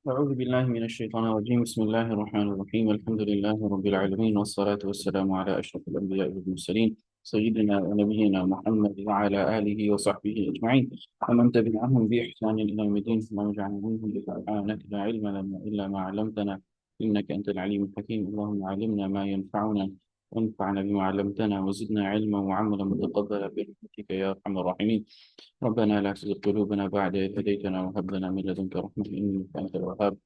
أعوذ بالله من الشيطان الرجيم. بسم الله الرحمن الرحيم. الحمد لله رب العالمين، والصلاة والسلام على أشرف الأنبياء والمرسلين، سيدنا ونبينا محمد وعلى آله وصحبه أجمعين ومن تبعهم بإحسان إلى يوم الدين. اللهم اجعلنا منهم سبحانك لا علم لنا إلا ما علمتنا إنك أنت العليم الحكيم. اللهم علمنا ما ينفعنا وانفعنا بما علمتنا وزدنا علما وعملا متقبلا برحمتك يا أرحم الراحمين. ربنا لا تزغ قلوبنا بعد إذ هديتنا وهب لنا من لدنك رحمة إنك أنت الوهاب.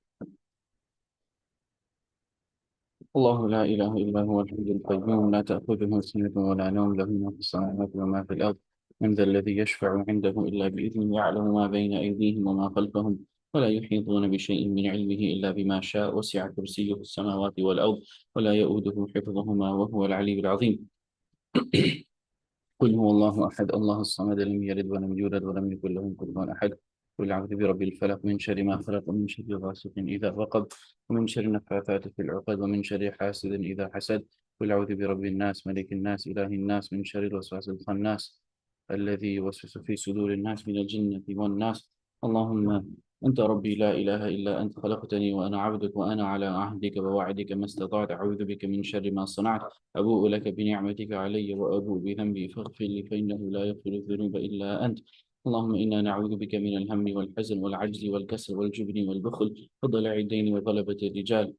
الله لا إله إلا هو الحي القيوم، لا تأخذه سنة ولا نوم، له ما في السماوات وما في الأرض. من ذا الذي يشفع عنده إلا بإذنه، يعلم ما بين أيديهم وما خلفهم، ولا يحيطون بشيء من علمه إلا بما شاء. وسع كرسيه السماوات والأرض ولا يؤوده حفظهما وهو العلي العظيم. قل هو الله أحد الله الصمد لم يلد ولم يولد ولم يكن له كفوا أحد. قل أعوذ برب الفلق من شر ما خلق ومن شر غاسق إذا وقب ومن شر النفاثات في العقد ومن شر حاسد إذا حسد. قل أعوذ برب الناس ملك الناس إله الناس من شر الوسواس الخناس الذي يوسوس في صدور الناس من الجنة والناس. اللهم أنت ربي لا إله إلا أنت، خلقتني وأنا عبدك وأنا على عهدك ووعدك ما استطعت، أعوذ بك من شر ما صنعت، أبوء لك بنعمتك علي وأبوء بذنبي فاغفر لي فإنه لا يغفر الذنوب إلا أنت. اللهم إنا نعوذ بك من الهم والحزن والعجز والكسل والجبن والبخل وضلع الدين وغلبة الرجال.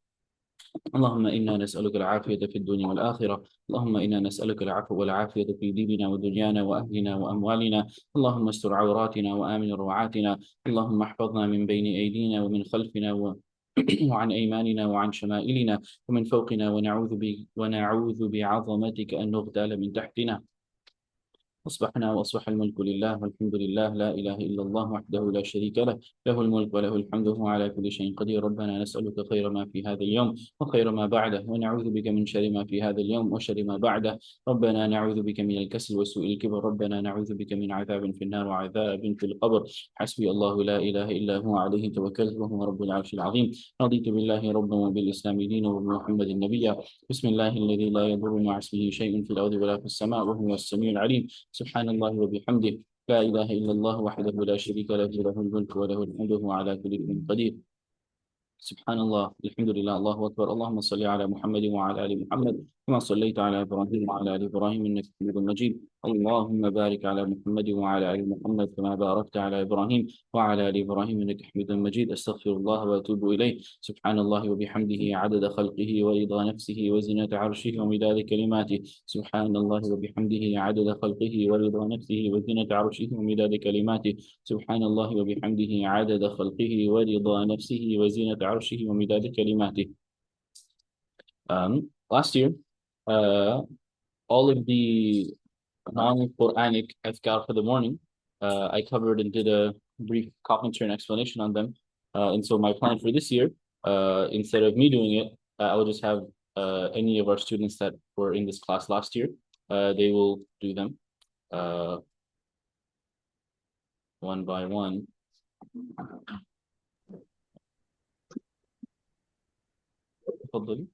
اللهم إنا نسألك العافية في الدنيا والآخرة. اللهم إنا نسألك العفو والعافية في ديننا ودنيانا وأهلنا وأموالنا. اللهم استر عوراتنا وآمن روعاتنا. اللهم احفظنا من بين أيدينا ومن خلفنا وعن أيماننا وعن شمائلنا ومن فوقنا، ونعوذ بعظمتك أن نغتال من تحتنا. أصبحنا وأصبح الملك لله والحمد لله، لا إله إلا الله وحده لا شريك له، له الملك وله الحمد وهو على كل شيء قدير. ربنا نسألك خير ما في هذا اليوم وخير ما بعده، ونعوذ بك من شر ما في هذا اليوم وشر ما بعده. ربنا نعوذ بك من الكسل وسوء الكبر. ربنا نعوذ بك من عذاب في النار وعذاب في القبر. حسبي الله لا إله إلا هو عليه توكلت وهو رب العرش العظيم. رضيت بالله ربا وبالإسلام دينا وبمحمد نبيا. بسم الله الذي لا يضر مع اسمه شيء في الأرض ولا في السماء وهو السميع العليم. سبحان الله وبحمده، لا إله إلا الله وحده لا شريك له، له الملك وله الحمد وهو على كل شيء قدير. سبحان الله، الحمد لله، الله أكبر. اللهم صل على محمد وعلى آل محمد كما صليت على إبراهيم وعلى آل إبراهيم إنك حميد مجيد. اللهم بارك على محمد وعلى آل محمد كما باركت على إبراهيم وعلى آل إبراهيم إنك حميد مجيد. أستغفر الله وأتوب إليه. سبحان الله وبحمده، عدد خلقه ورضا نفسه وزنة عرشه ومداد كلماته. سبحان الله وبحمده، عدد خلقه ورضا نفسه وزنة عرشه ومداد كلماته. سبحان الله وبحمده، عدد خلقه ورضا نفسه وزنة عرشه ومداد كلماته. Last year, uh, all of the non-Quranic adhkar for the morning, I covered and did a brief commentary and explanation on them. And so my plan for this year, instead of me doing it, I will just have any of our students that were in this class last year, they will do them one by one. تفضلي.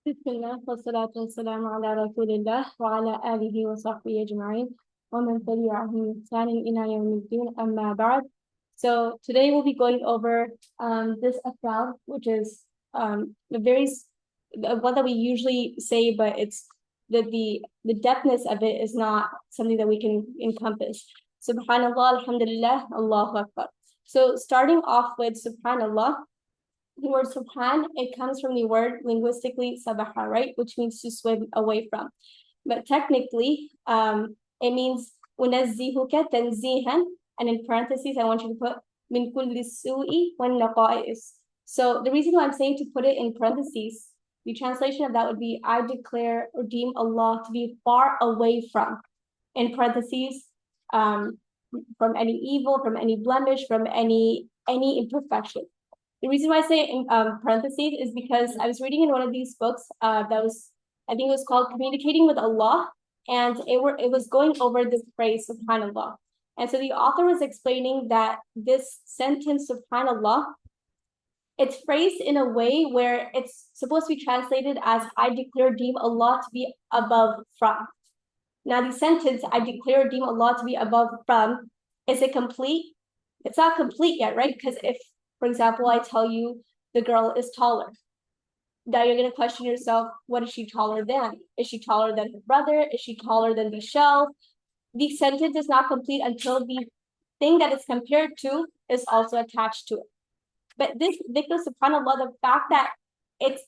بسم الله والصلاة والسلام على رسول الله وعلى آله وصحبه أجمعين ومن تبعهم بإحسان إلى يوم الدين أما بعد. So today we'll be going over this afal, which is the one that we usually say, but it's the depthness of it is not something that we can encompass. Subhanallah, alhamdulillah, Allahu Akbar. So starting off with Subhanallah, the word subhan, it comes from the word linguistically sabaha, right? Which means to swim away from. But technically, it means unazzihuka tanzihan, and in parentheses, I want you to put min kulli su'i wan naqa'is. So the reason why I'm saying to put it in parentheses, the translation of that would be, I declare or deem Allah to be far away from, in parentheses, from any evil, from any blemish, from any imperfection. The reason why I say in parentheses is because I was reading in one of these books that was, I think it was called Communicating with Allah. And it was going over this phrase, subhanallah. And so the author was explaining that this sentence, subhanallah, it's phrased in a way where it's supposed to be translated as, I declare deem Allah to be above from. Now the sentence, I declare deem Allah to be above from, is it complete? It's not complete yet, right? Because if, for example, I tell you the girl is taller, now you're going to question yourself, what is she taller than? Is she taller than her brother? Is she taller than the shelf? The sentence is not complete until the thing that it's compared to is also attached to it. But this dhikr, subhanAllah, the fact that it's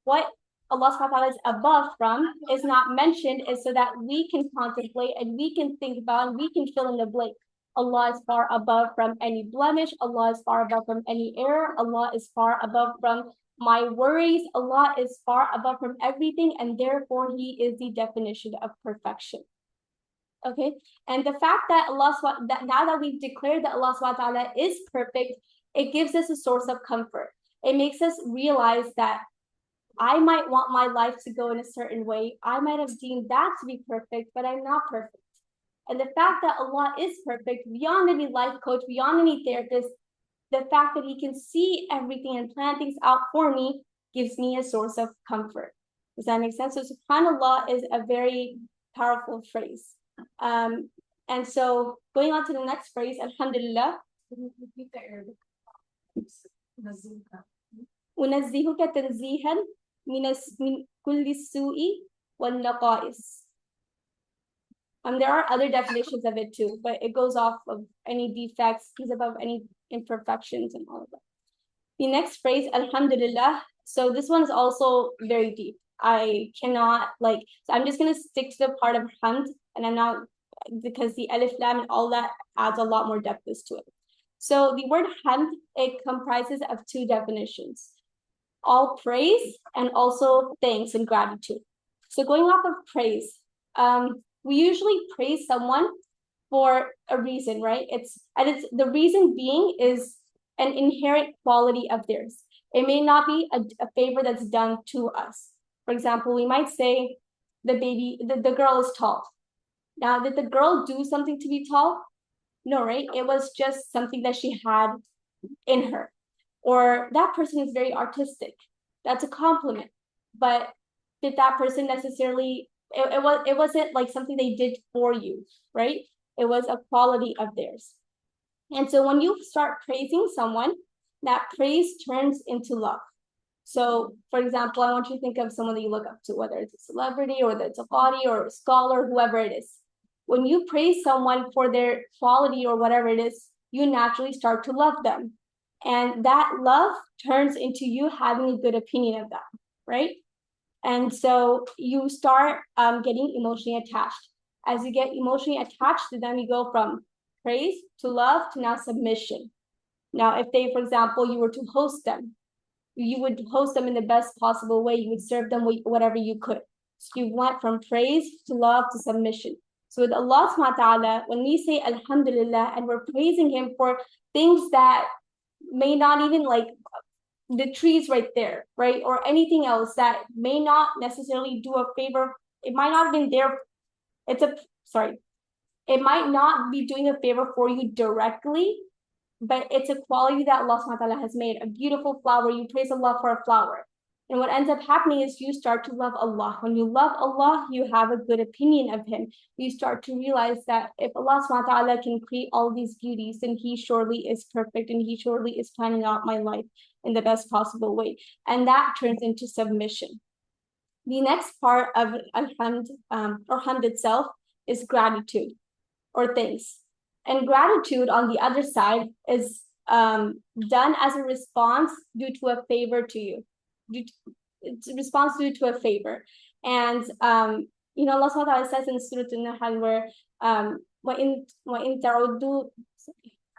what Allah subhanahu wa ta'ala is above from is not mentioned, is so that we can contemplate and we can think about and we can fill in the blank. Allah is far above from any blemish. Allah is far above from any error. Allah is far above from my worries. Allah is far above from everything, and therefore He is the definition of perfection. Okay, and the fact that that now that we've declared that Allah subhanahu wa ta'ala is perfect, it gives us a source of comfort. It makes us realize that I might want my life to go in a certain way. I might have deemed that to be perfect, but I'm not perfect. And the fact that Allah is perfect, beyond any life coach, beyond any therapist, the fact that He can see everything and plan things out for me gives me a source of comfort. Does that make sense? So subhanallah is a very powerful phrase. And so going on to the next phrase, alhamdulillah. أنزهك تنزيها من كل السوء والنقائص. There are other definitions of it too, but it goes off of any defects. He's above any imperfections and all of that. The next phrase, alhamdulillah. So this one is also very deep. I cannot so I'm just going to stick to the part of hamd, and I'm not, because the alif lam and all that adds a lot more depth to it. So the word hamd, it comprises of two definitions: all praise and also thanks and gratitude. So going off of praise, we usually praise someone for a reason, right? It's the reason being is an inherent quality of theirs. It may not be a favor that's done to us. For example, we might say the girl is tall. Now, did the girl do something to be tall? No, right? It was just something that she had in her. Or that person is very artistic. That's a compliment. But did that person necessarily, it wasn't like something they did for you, right? It was a quality of theirs. And so when you start praising someone, that praise turns into love. So, for example, I want you to think of someone that you look up to, whether it's a celebrity or whether it's a body or a scholar, whoever it is. When you praise someone for their quality or whatever it is, you naturally start to love them. And that love turns into you having a good opinion of them, right? And so you start getting emotionally attached. As you get emotionally attached to them, you go from praise to love to now submission. Now, if they, for example, you were to host them, you would host them in the best possible way. You would serve them whatever you could. So you went from praise to love to submission. So with Allah subhanahu wa ta'ala, when we say alhamdulillah and we're praising Him for things that may not even, like the trees right there, right? Or anything else that may not necessarily do a favor. It might not have been there. It might not be doing a favor for you directly, but it's a quality that Allah subhanahu wa ta'ala has made. A beautiful flower, you praise Allah for a flower. And what ends up happening is you start to love Allah. When you love Allah, you have a good opinion of Him. You start to realize that if Allah subhanahu wa ta'ala can create all these beauties, then He surely is perfect and He surely is planning out my life in the best possible way. And that turns into submission. The next part of alhamd, or hamd itself, is gratitude or thanks. And gratitude, on the other side, is done as a response due to a favor to you. It's a response due to a favor. And Allah subhanahu wa ta'ala says in Surah An-Nahl where وَإِن تَعُدُّوا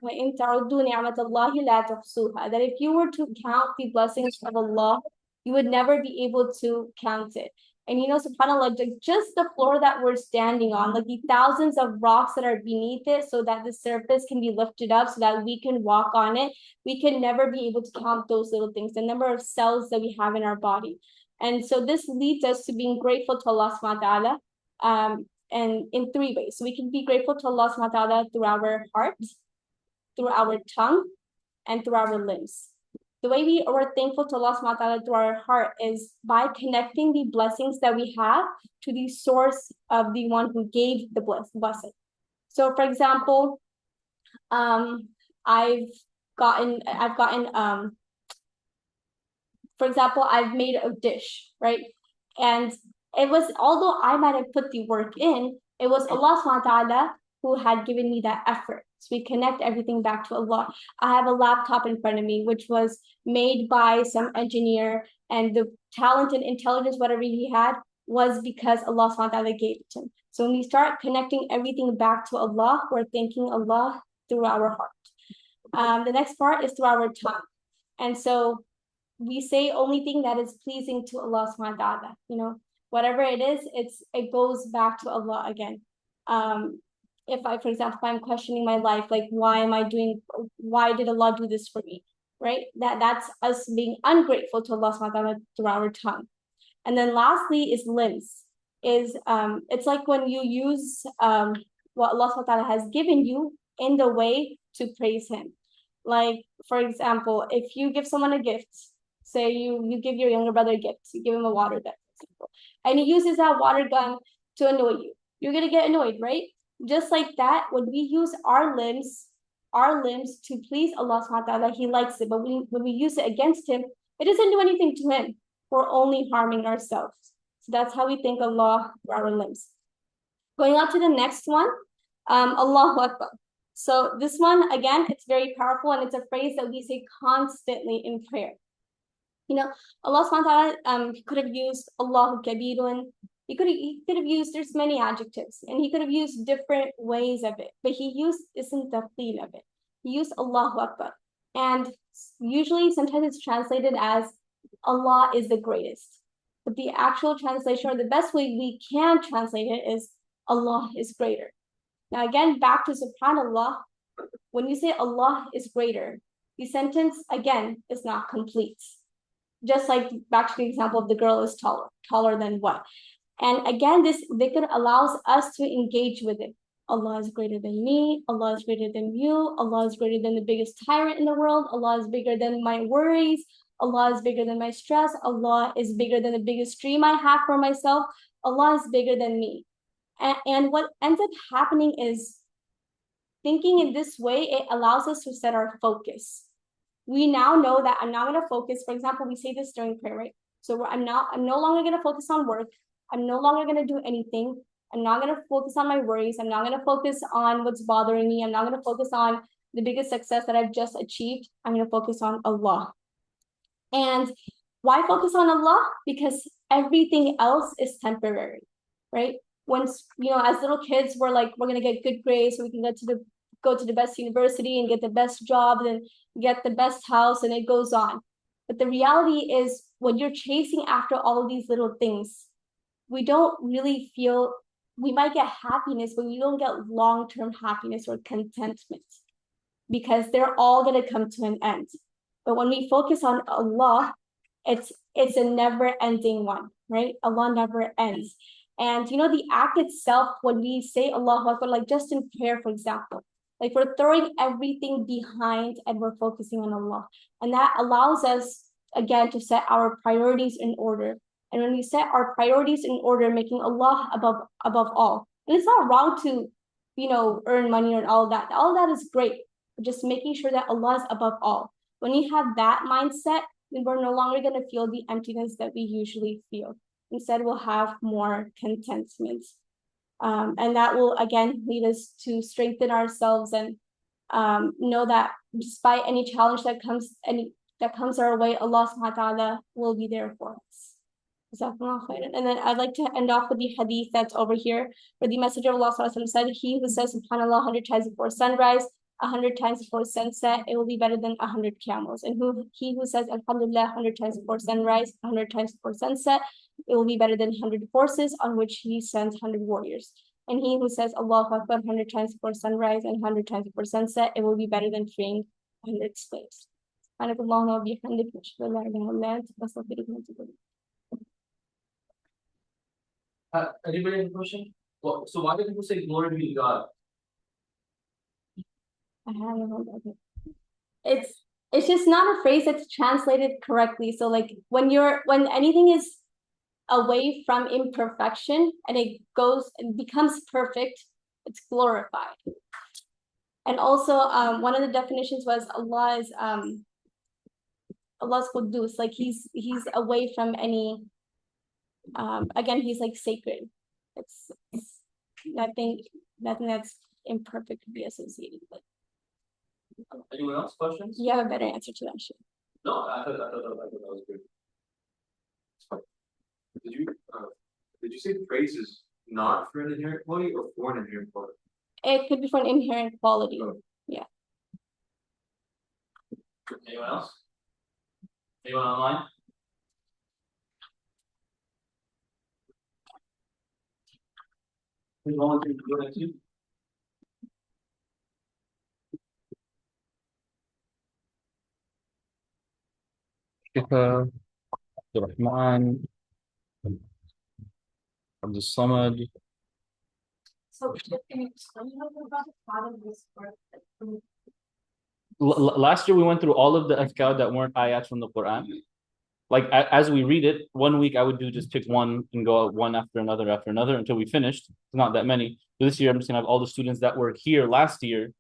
نِعْمَةَ اللَّهِ لَا تُحْصُوهَا, that if you were to count the blessings of Allah, you would never be able to count it. And subhanAllah, just the floor that we're standing on, like the thousands of rocks that are beneath it so that the surface can be lifted up so that we can walk on it, we can never be able to count those little things, the number of cells that we have in our body. And so this leads us to being grateful to Allah subhanahu wa ta'ala. and in three ways. So we can be grateful to Allah subhanahu wa ta'ala through our heart, through our tongue, and through our limbs. The way we are thankful to Allah subhanahu wa ta'ala through our heart is by connecting the blessings that we have to the source of the one who gave the blessing. So for example, I've gotten for example, I've made a dish, right? And it was, although I might have put the work in, it was Allah subhanahu wa ta'ala who had given me that effort. So we connect everything back to Allah. I have a laptop in front of me, which was made by some engineer, and the talent and intelligence, whatever he had, was because Allah subhanahu wa ta'ala gave it to him. So when we start connecting everything back to Allah, we're thanking Allah through our heart. The next part is through our tongue. And so we say only thing that is pleasing to Allah subhanahu wa ta'ala. You know, whatever it is, it goes back to Allah again. If I, for example, if I'm questioning my life, like why did Allah do this for me? Right? That's us being ungrateful to Allah subhanahu wa ta'ala through our tongue. And then lastly is limbs. It's like when you use what Allah subhanahu wa ta'ala has given you in the way to praise Him. Like, for example, if you give someone a gift, say you give your younger brother a gift, you give him a water gun, for example, and he uses that water gun to annoy you, you're gonna get annoyed, right? Just like that, when we use our limbs to please Allah subhanahu wa ta'ala, He likes it. But when we use it against Him, it doesn't do anything to Him. We're only harming ourselves. So that's how we thank Allah for our limbs. Going on to the next one, Allahu Akbar. So this one, again, it's very powerful, and it's a phrase that we say constantly in prayer. You know, Allah subhanahu wa ta'ala could have used Allahu Kabirun. He could have used, there's many adjectives, and he could have used different ways of it, but he used isn't tafdeel of it. He used Allahu Akbar. And usually sometimes it's translated as Allah is the greatest. But the actual translation, or the best way we can translate it, is Allah is greater. Now again, back to subhanallah, when you say Allah is greater, the sentence again is not complete. Just like back to the example of the girl is taller than what? And again, this dhikr allows us to engage with it. Allah is greater than me. Allah is greater than you. Allah is greater than the biggest tyrant in the world. Allah is bigger than my worries. Allah is bigger than my stress. Allah is bigger than the biggest dream I have for myself. Allah is bigger than me. And what ends up happening is, thinking in this way, it allows us to set our focus. We now know that I'm not going to focus. For example, we say this during prayer, right? So I'm no longer going to focus on work. I'm no longer going to do anything. I'm not going to focus on my worries. I'm not going to focus on what's bothering me. I'm not going to focus on the biggest success that I've just achieved. I'm going to focus on Allah. And why focus on Allah? Because everything else is temporary, right? Once, as little kids, we're like, we're going to get good grades so we can go to the best university and get the best job and get the best house, and it goes on. But the reality is, when you're chasing after all of these little things, we don't really feel, we might get happiness, but we don't get long-term happiness or contentment, because they're all going to come to an end. But when we focus on Allah, it's a never-ending one, right? Allah never ends. And the act itself, when we say Allahu Akbar, like just in prayer, for example, like we're throwing everything behind and we're focusing on Allah. And that allows us, again, to set our priorities in order. And when we set our priorities in order, making Allah above all. And it's not wrong to, earn money and all of that. All of that is great. But just making sure that Allah is above all. When you have that mindset, then we're no longer going to feel the emptiness that we usually feel. Instead, we'll have more contentment. And that will, again, lead us to strengthen ourselves and know that despite any challenge that comes our way, Allah subhanahu wa ta'ala will be there for us. And then I'd like to end off with the hadith that's over here, where the Messenger of Allah said, he who says subhanallah 100 times before sunrise, 100 times before sunset, it will be better than 100 camels. And he who says alhamdulillah 100 times before sunrise, 100 times before sunset, it will be better than 100 horses on which he sends 100 warriors. And he who says Allahu Akbar 100 times before sunrise and 100 times before sunset, it will be better than freeing 100 slaves. Anybody have a question? Well, so why do people say glory be to God? It's just not a phrase that's translated correctly. So like when anything is away from imperfection and it becomes perfect, it's glorified. And also one of the definitions was Allah's Qudus, like he's away from any again, he's like sacred. It's nothing that's imperfect to be associated with. Anyone else? Questions? You have a better answer to that shit. No, I thought that was good. Did you say praise is not for an inherent quality or for an inherent quality? It could be for an inherent quality. Oh. Yeah. Anyone else? Anyone online? Who's volunteering to go next to you? Shifa, Rahman, Abdul Samad. So can you explain a little about how does this work? Last year we went through all of the adhkar that weren't ayats from the Quran. Like as we read it, 1 week I would do just pick one and go out one after another until we finished. It's not that many. So this year I'm just gonna have all the students that were here last year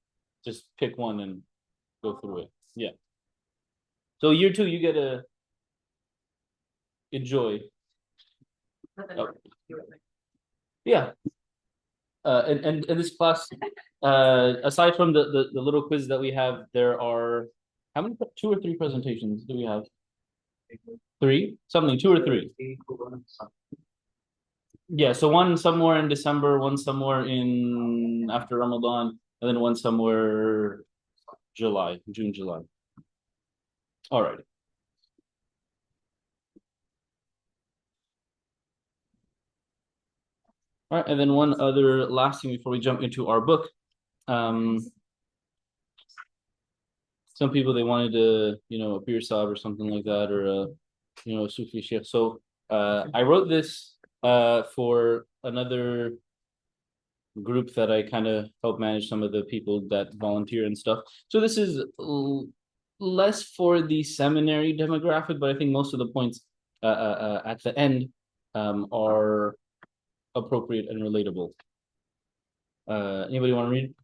just pick one and go through it. Yeah. So year 2 you get to enjoy. Oh. Yeah. And in this class, aside from the little quiz that we have, there are how many? 2 or 3 presentations do we have? 3? Something 2 or 3. Yeah, so one somewhere in December, one somewhere in after Ramadan, and then one somewhere June, July. All right. All right, and then one other last thing before we jump into our book. Some people they wanted to, a Pir Sahib or something like that, or a Sufi Sheikh. So I wrote this for another group that I kind of help manage, some of the people that volunteer and stuff. So this is less for the seminary demographic, but I think most of the points at the end are appropriate and relatable. Anybody want to read?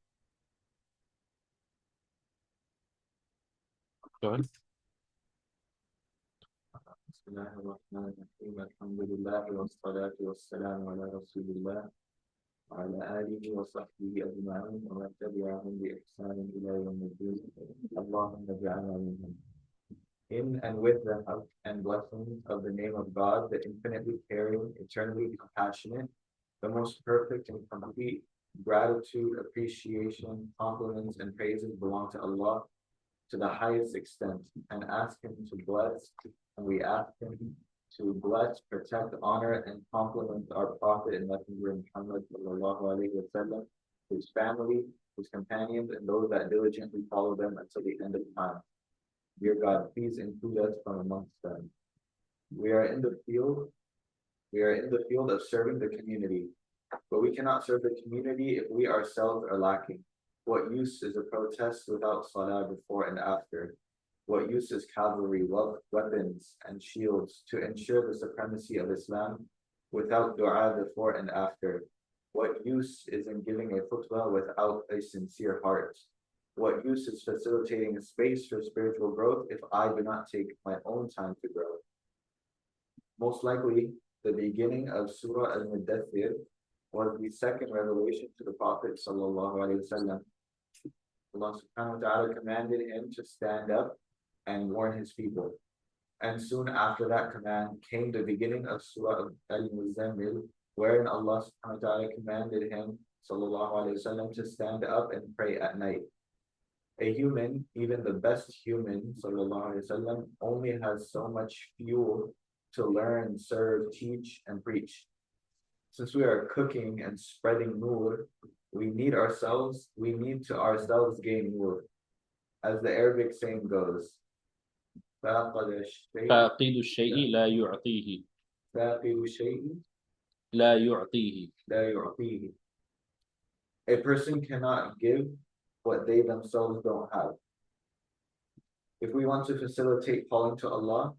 Go ahead. الحمد لله والصلاة والسلام على رسول الله وعلى آله وصحبه أجمعين ومن تبعهم بإحسان إلى يوم الدين اللهم اجعلنا منهم. In and with the help and blessings of the name of God, the infinitely caring, eternally compassionate, the most perfect and complete. Gratitude, appreciation, compliments, and praises belong to Allah to the highest extent, and ask Him to bless, and we ask Him to bless, protect, honor, and compliment our Prophet and Messenger Muhammad sallallahu alaihi wasallam, his family, his companions, and those that diligently follow them until the end of time. Dear God, please include us from amongst them. We are in the field of serving the community, but we cannot serve the community if we ourselves are lacking. What use is a protest without salah before and after? What use is cavalry, weapons, and shields to ensure the supremacy of Islam without dua before and after? What use is in giving a khutbah without a sincere heart? What use is facilitating a space for spiritual growth if I do not take my own time to grow? Most likely, the beginning of Surah Al-Mudaththir was the second revelation to the Prophet sallallahu alaihi wasallam. Allah subhanahu wa ta'ala commanded him to stand up and warn his people. And soon after that command came the beginning of Surah Al-Muzammil, wherein Allah subhanahu wa ta'ala commanded him sallallahu alaihi wasallam to stand up and pray at night. A human, even the best human, sallallahu alaihi wasallam, only has so much fuel to learn, serve, teach, and preach. Since we are cooking and spreading nur, we need to ourselves gain nur. As the Arabic saying goes, فاقد الشيء لا يعطيه. فاقد الشيء لا يعطيه. لا يعطيه. A person cannot give what they themselves don't have. If we want to facilitate calling to Allah,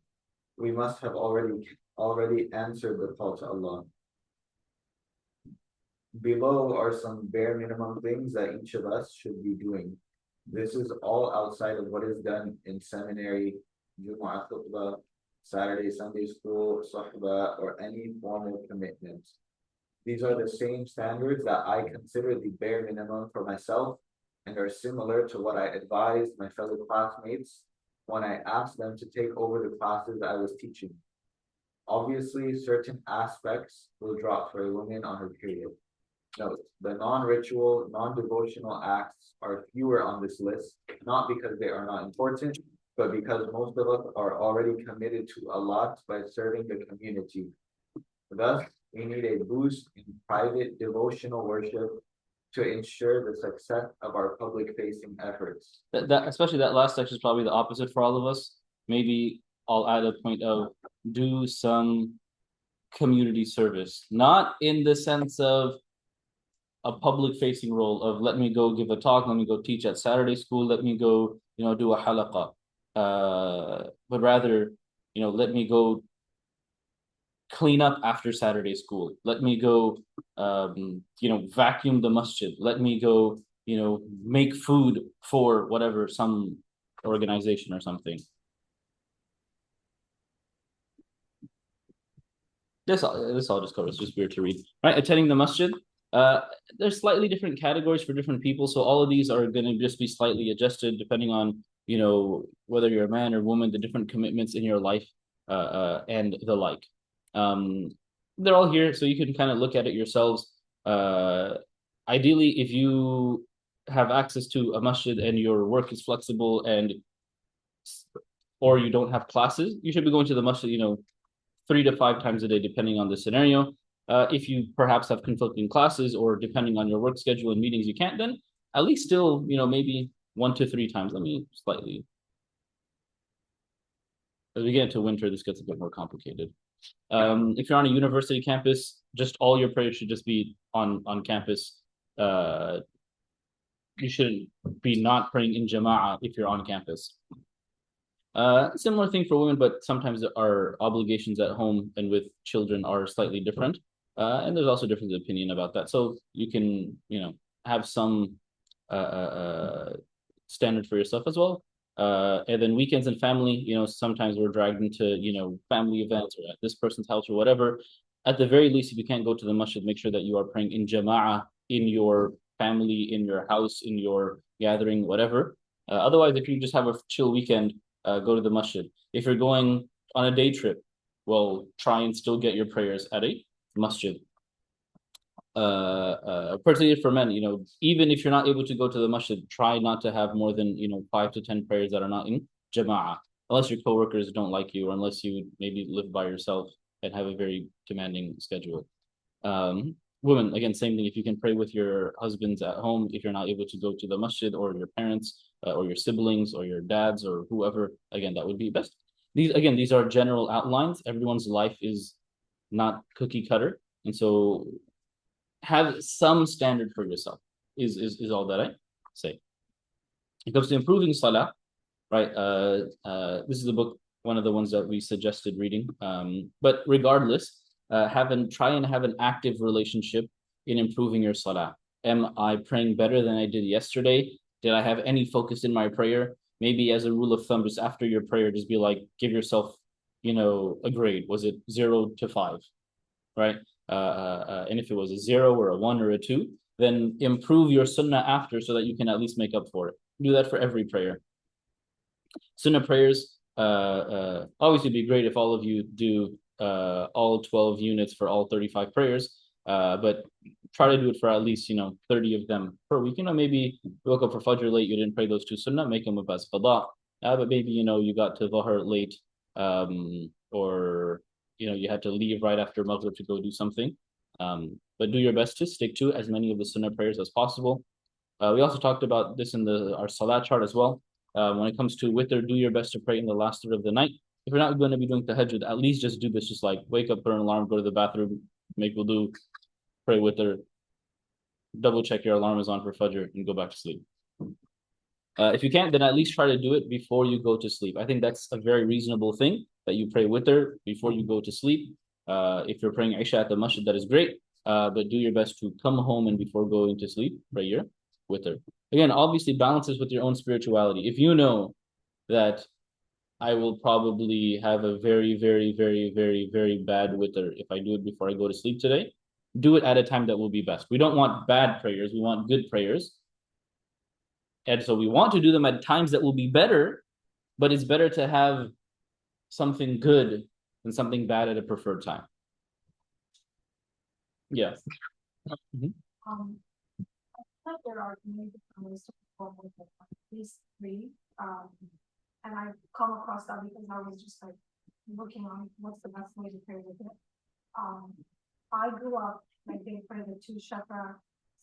we must have already answered the call to Allah. Below are some bare minimum things that each of us should be doing. This is all outside of what is done in seminary, Jumu'ah khutbah, Saturday, Sunday school, sahbah, or any formal commitment. These are the same standards that I consider the bare minimum for myself and are similar to what I advised my fellow classmates when I asked them to take over the classes I was teaching. Obviously, certain aspects will drop for a woman on her period. Note, the non-ritual, non-devotional acts are fewer on this list, not because they are not important, but because most of us are already committed to Allah by serving the community. Thus, we need a boost in private devotional worship to ensure the success of our public-facing efforts. That especially that last section is probably the opposite for all of us. Maybe I'll add a point of do some community service, not in the sense of a public-facing role of let me go give a talk, let me go teach at Saturday school, let me go, do a halaqa, but rather, let me go clean up after Saturday school. Let me go, vacuum the masjid. Let me go, make food for whatever, some organization or something. This all just covers. It's just weird to read, right? Attending the masjid. There's slightly different categories for different people, so all of these are going to just be slightly adjusted depending on whether you're a man or woman, the different commitments in your life, and the like. They're all here, so you can kind of look at it yourselves. Ideally, if you have access to a masjid and your work is flexible or you don't have classes, you should be going to the masjid, 3 to 5 times a day, depending on the scenario. If you perhaps have conflicting classes or depending on your work schedule and meetings, you can't, then at least still, maybe 1 to 3 times. Let me slightly. As we get into winter, this gets a bit more complicated. If you're on a university campus, just all your prayers should just be on campus. You shouldn't be not praying in jama'ah if you're on campus. Similar thing for women, but sometimes our obligations at home and with children are slightly different. And there's also difference of opinion about that. So you can, have some standard for yourself as well. And then weekends and family, sometimes we're dragged into, family events or at this person's house or whatever. At the very least, if you can't go to the masjid, make sure that you are praying in jama'ah, in your family, in your house, in your gathering, whatever. Otherwise, if you just have a chill weekend, go to the masjid. If you're going on a day trip, well, try and still get your prayers at a masjid. Particularly for men, even if you're not able to go to the masjid, try not to have more than 5 to 10 prayers that are not in jama'ah, unless your coworkers don't like you, or unless you maybe live by yourself and have a very demanding schedule. Women, again, same thing. If you can pray with your husbands at home, if you're not able to go to the masjid, or your parents, or your siblings, or your dads, or whoever, again, that would be best. These are general outlines. Everyone's life is not cookie cutter, and so have some standard for yourself is all that I say. It comes to improving salah, right? This is the book, one of the ones that we suggested reading. But regardless, try and have an active relationship in improving your salah. Am I praying better than I did yesterday? Did I have any focus in my prayer? Maybe as a rule of thumb, just after your prayer, just be like, give yourself, a grade. Was it 0 to 5, right? And if it was a 0 or a 1 or a 2, then improve your sunnah after so that you can at least make up for it. Do that for every prayer. Sunnah prayers, obviously it'd be great if all of you do all 12 units for all 35 prayers, but try to do it for at least 30 of them per week. Maybe you woke up for Fajr late, you didn't pray those 2 sunnah, make them up as qada. But maybe you got to Dhuhr late, or you had to leave right after Maghrib to go do something. But do your best to stick to as many of the sunnah prayers as possible. We also talked about this in our salat chart as well. When it comes to witr, do your best to pray in the last third of the night. If you're not going to be doing tahajjud, at least just do this. Just like wake up, put an alarm, go to the bathroom, make wudu, pray witr, double check your alarm is on for Fajr, and go back to sleep. If you can't, then at least try to do it before you go to sleep. I think that's a very reasonable thing, that you pray witr before you go to sleep. If you're praying Isha at the masjid, that is great. But do your best to come home and before going to sleep, pray your witr. Again, obviously balance this with your own spirituality. If you know that I will probably have a very, very, very, very, very bad witr if I do it before I go to sleep today, do it at a time that will be best. We don't want bad prayers, we want good prayers. And so we want to do them at times that will be better, but it's better to have something good than something bad at a preferred time. Yeah. I think there are many different ways to perform with these three. And I've come across that because I was just like looking on what's the best way to pray with it. I grew up like they pray the two shafa,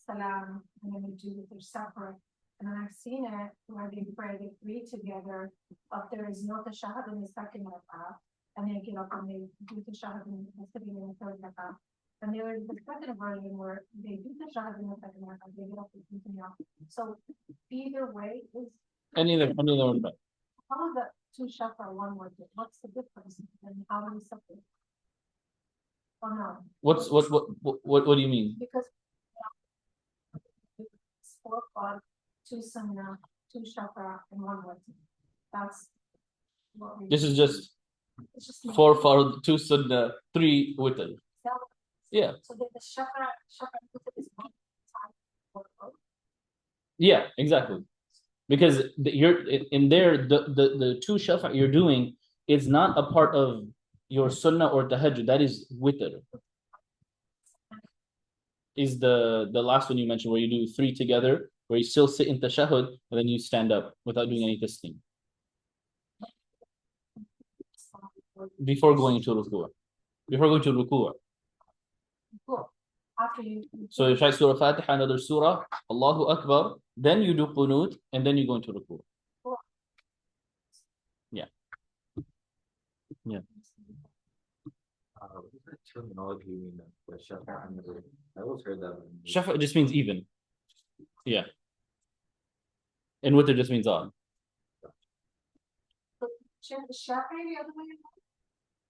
salam, and then they do it, they're separate. And then I've seen it where they pray the three together, but there is no tashahhud in the second rak'ah, and they get up and they do tashahhud in the second and the third rak'ah. And there is the second version where they do tashahhud in the second rak'ah, they get up and continue on. So either way is Any of them are bad. how is that two shafa one word? What's the difference and how do we separate? Oh no, What do you mean? because it's 4 fard, 2 sunnah, 2 shafa, and 1 word. That's what we. This is just It's just 4 fard, 2 sunnah, 3 witr. Yeah. So the shafa is 1 time for both. Yeah, exactly. Because you're in there, the 2 shafa you're doing is not a part of your sunnah or tahajjud. That is witr. Is the last one you mentioned where you do 3 together, where you still sit in tashahhud and then you stand up without doing any taslim before going to ruku'. Before going to ruku'. Cool. After you. So you try Surah Fatiha, another surah, Allahu Akbar, then you do qunut, and then you go into ruku'. Yeah. Yeah. What is that terminology you mean? The shafa and the, I always heard that one. Shafa just means even. Yeah. And witr just means odd. The shafa the other way around?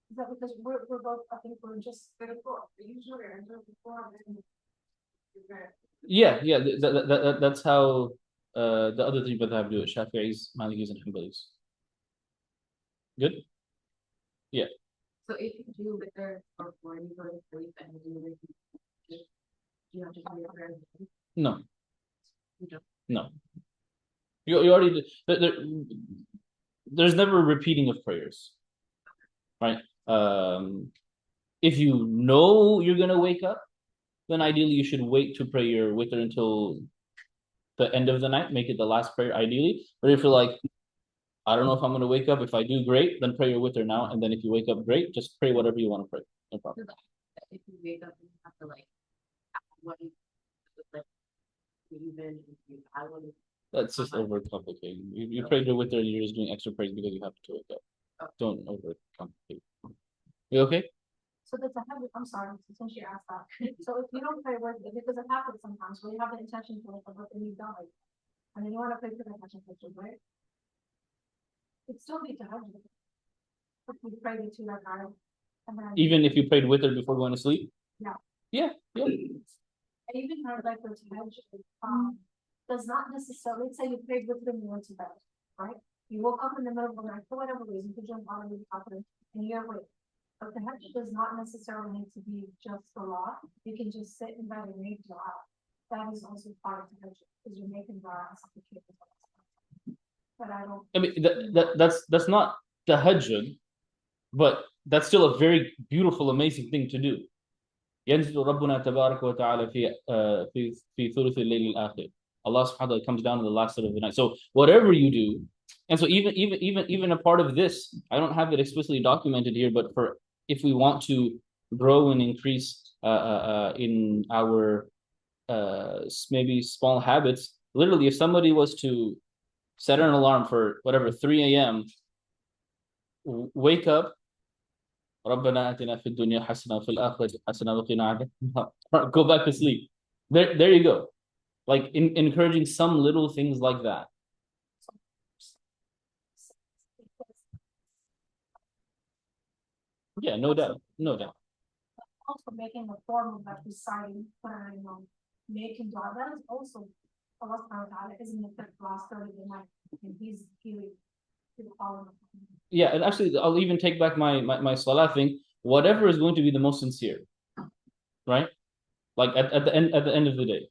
Is that because we're both, I think we're just before, usually before. Yeah, that's how the other 3 madhab do it. Shafi'is, Malikis, and Hanbalis. Good? Yeah. So if you do witr or before you go to sleep and you do witr, you have to do your prayer. No. You don't. No. You already there's never repeating of prayers. Right? If you know you're gonna wake up, then ideally you should wait to pray your witr until the end of the night, make it the last prayer ideally. But if you're like, I don't know if I'm gonna wake up, if I do great, then pray your witr now, and then if you wake up great, just pray whatever you want to pray. No problem. If you wake up and you have to like, what you like, even if you, I wouldn't. That's just overcomplicating. You prayed your witr and you're just doing extra praise because you have to wake up. Don't overcomplicate. You okay? So that's a habit, I'm sorry, since you asked that. So if you don't pray with it, because it happens sometimes where you have the intention to wake up, but then you die. And then you want to pray for the intention, right? It'd still be tahajjud. If you pray the 2 rak'ah, and then. Even if you prayed witr before going to sleep? Yeah. Yeah. I even heard like the tahajjud, does not necessarily, let's say you prayed with them, you went to bed, right? You woke up in the middle of the night for whatever reason, because you're already confident, and you're awake. But the tahajjud does not necessarily need to be just the law. You can just sit in bed and make dua. That is also part of tahajjud, because you're making dua and supplicate with Allah. But I don't. I mean, that's not tahajjud, but that's still a very beautiful, amazing thing to do. ينزل ربنا تبارك وتعالى في ثلث الليل الآخر. Allah subhanahu wa ta'ala comes down in the last third of the night. So whatever you do, and so even a part of this, I don't have it explicitly documented here, but for if we want to grow and increase in our maybe small habits, literally if somebody was to set an alarm for whatever 3 a.m., wake up ربنا آتنا في الدنيا حسنة وفي الآخرة حسنة وقنا عذاب النار. Go back to sleep. There you go. Like encouraging some little things like that. Yeah, no doubt. No doubt. Also making a form of that reciting, making dua, that is also Allah subhanahu wa ta'ala isn't it the last 30 of the night, and he's giving to the following. Yeah, and actually I'll even take back my salah thing. Whatever is going to be the most sincere, right? Like at the end of the day,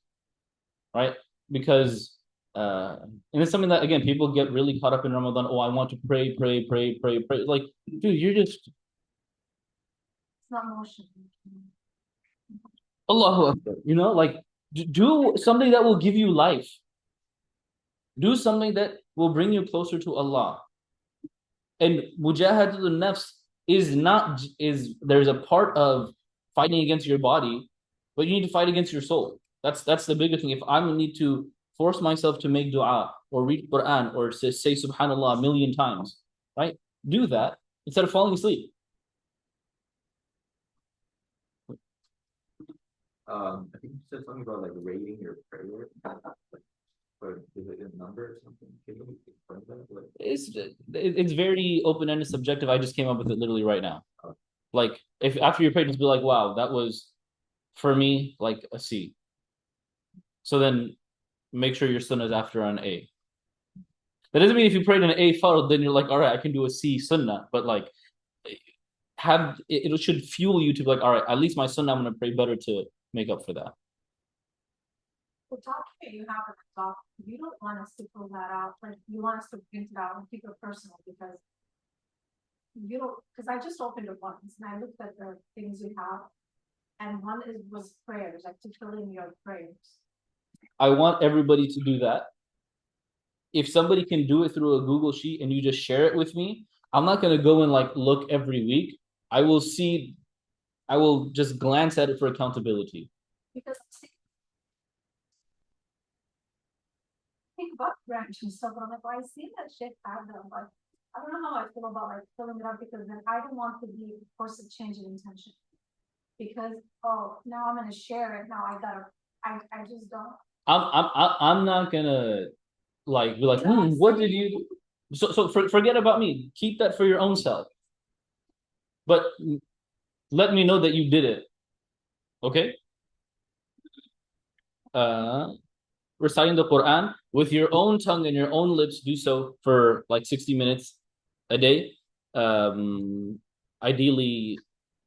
right? Because and it's something that again people get really caught up in Ramadan. Oh, I want to pray. Like, dude, you're just It's not motion. Allahu Akbar. You know, like do something that will give you life. Do something that will bring you closer to Allah. And mujahadatul nafs is there's a part of fighting against your body, but you need to fight against your soul. That's the bigger thing. If I need to force myself to make dua or read Quran or say subhanallah a million times, right? Do that instead of falling asleep. I think you said something about like rating your prayer. Or is it a number or something? Can you explain that? Like, It's very open-ended, subjective. I just came up with it literally right now. Like if after you pray, just be like, wow, that was for me like a C. So then make sure your sunnah is after an A. That doesn't mean if you prayed an A fard, then you're like, all right, I can do a C sunnah. But like it should fuel you to be like, all right, at least my sunnah, I'm gonna pray better to make up for that. The document you have at the top, you don't want us to pull that out, like you want us to print it out and keep it personal because you don't, because I just opened it once and I looked at the things you have. And one was prayers, like to fill in your prayers. I want everybody to do that. If somebody can do it through a Google Sheet and you just share it with me, I'm not gonna go and like look every week. I will just glance at it for accountability. Because think about branch and stuff, but I'm like, well, I see that shit have them, but I don't know how I feel about like filling it up because then I don't want to be forced to change the intention. Because now I'm gonna share it. Now I just don't. I'm not gonna like be like, what did you do? So forget about me. Keep that for your own self. But let me know that you did it. Okay? Reciting the Quran with your own tongue and your own lips, do so for like 60 minutes a day. Ideally,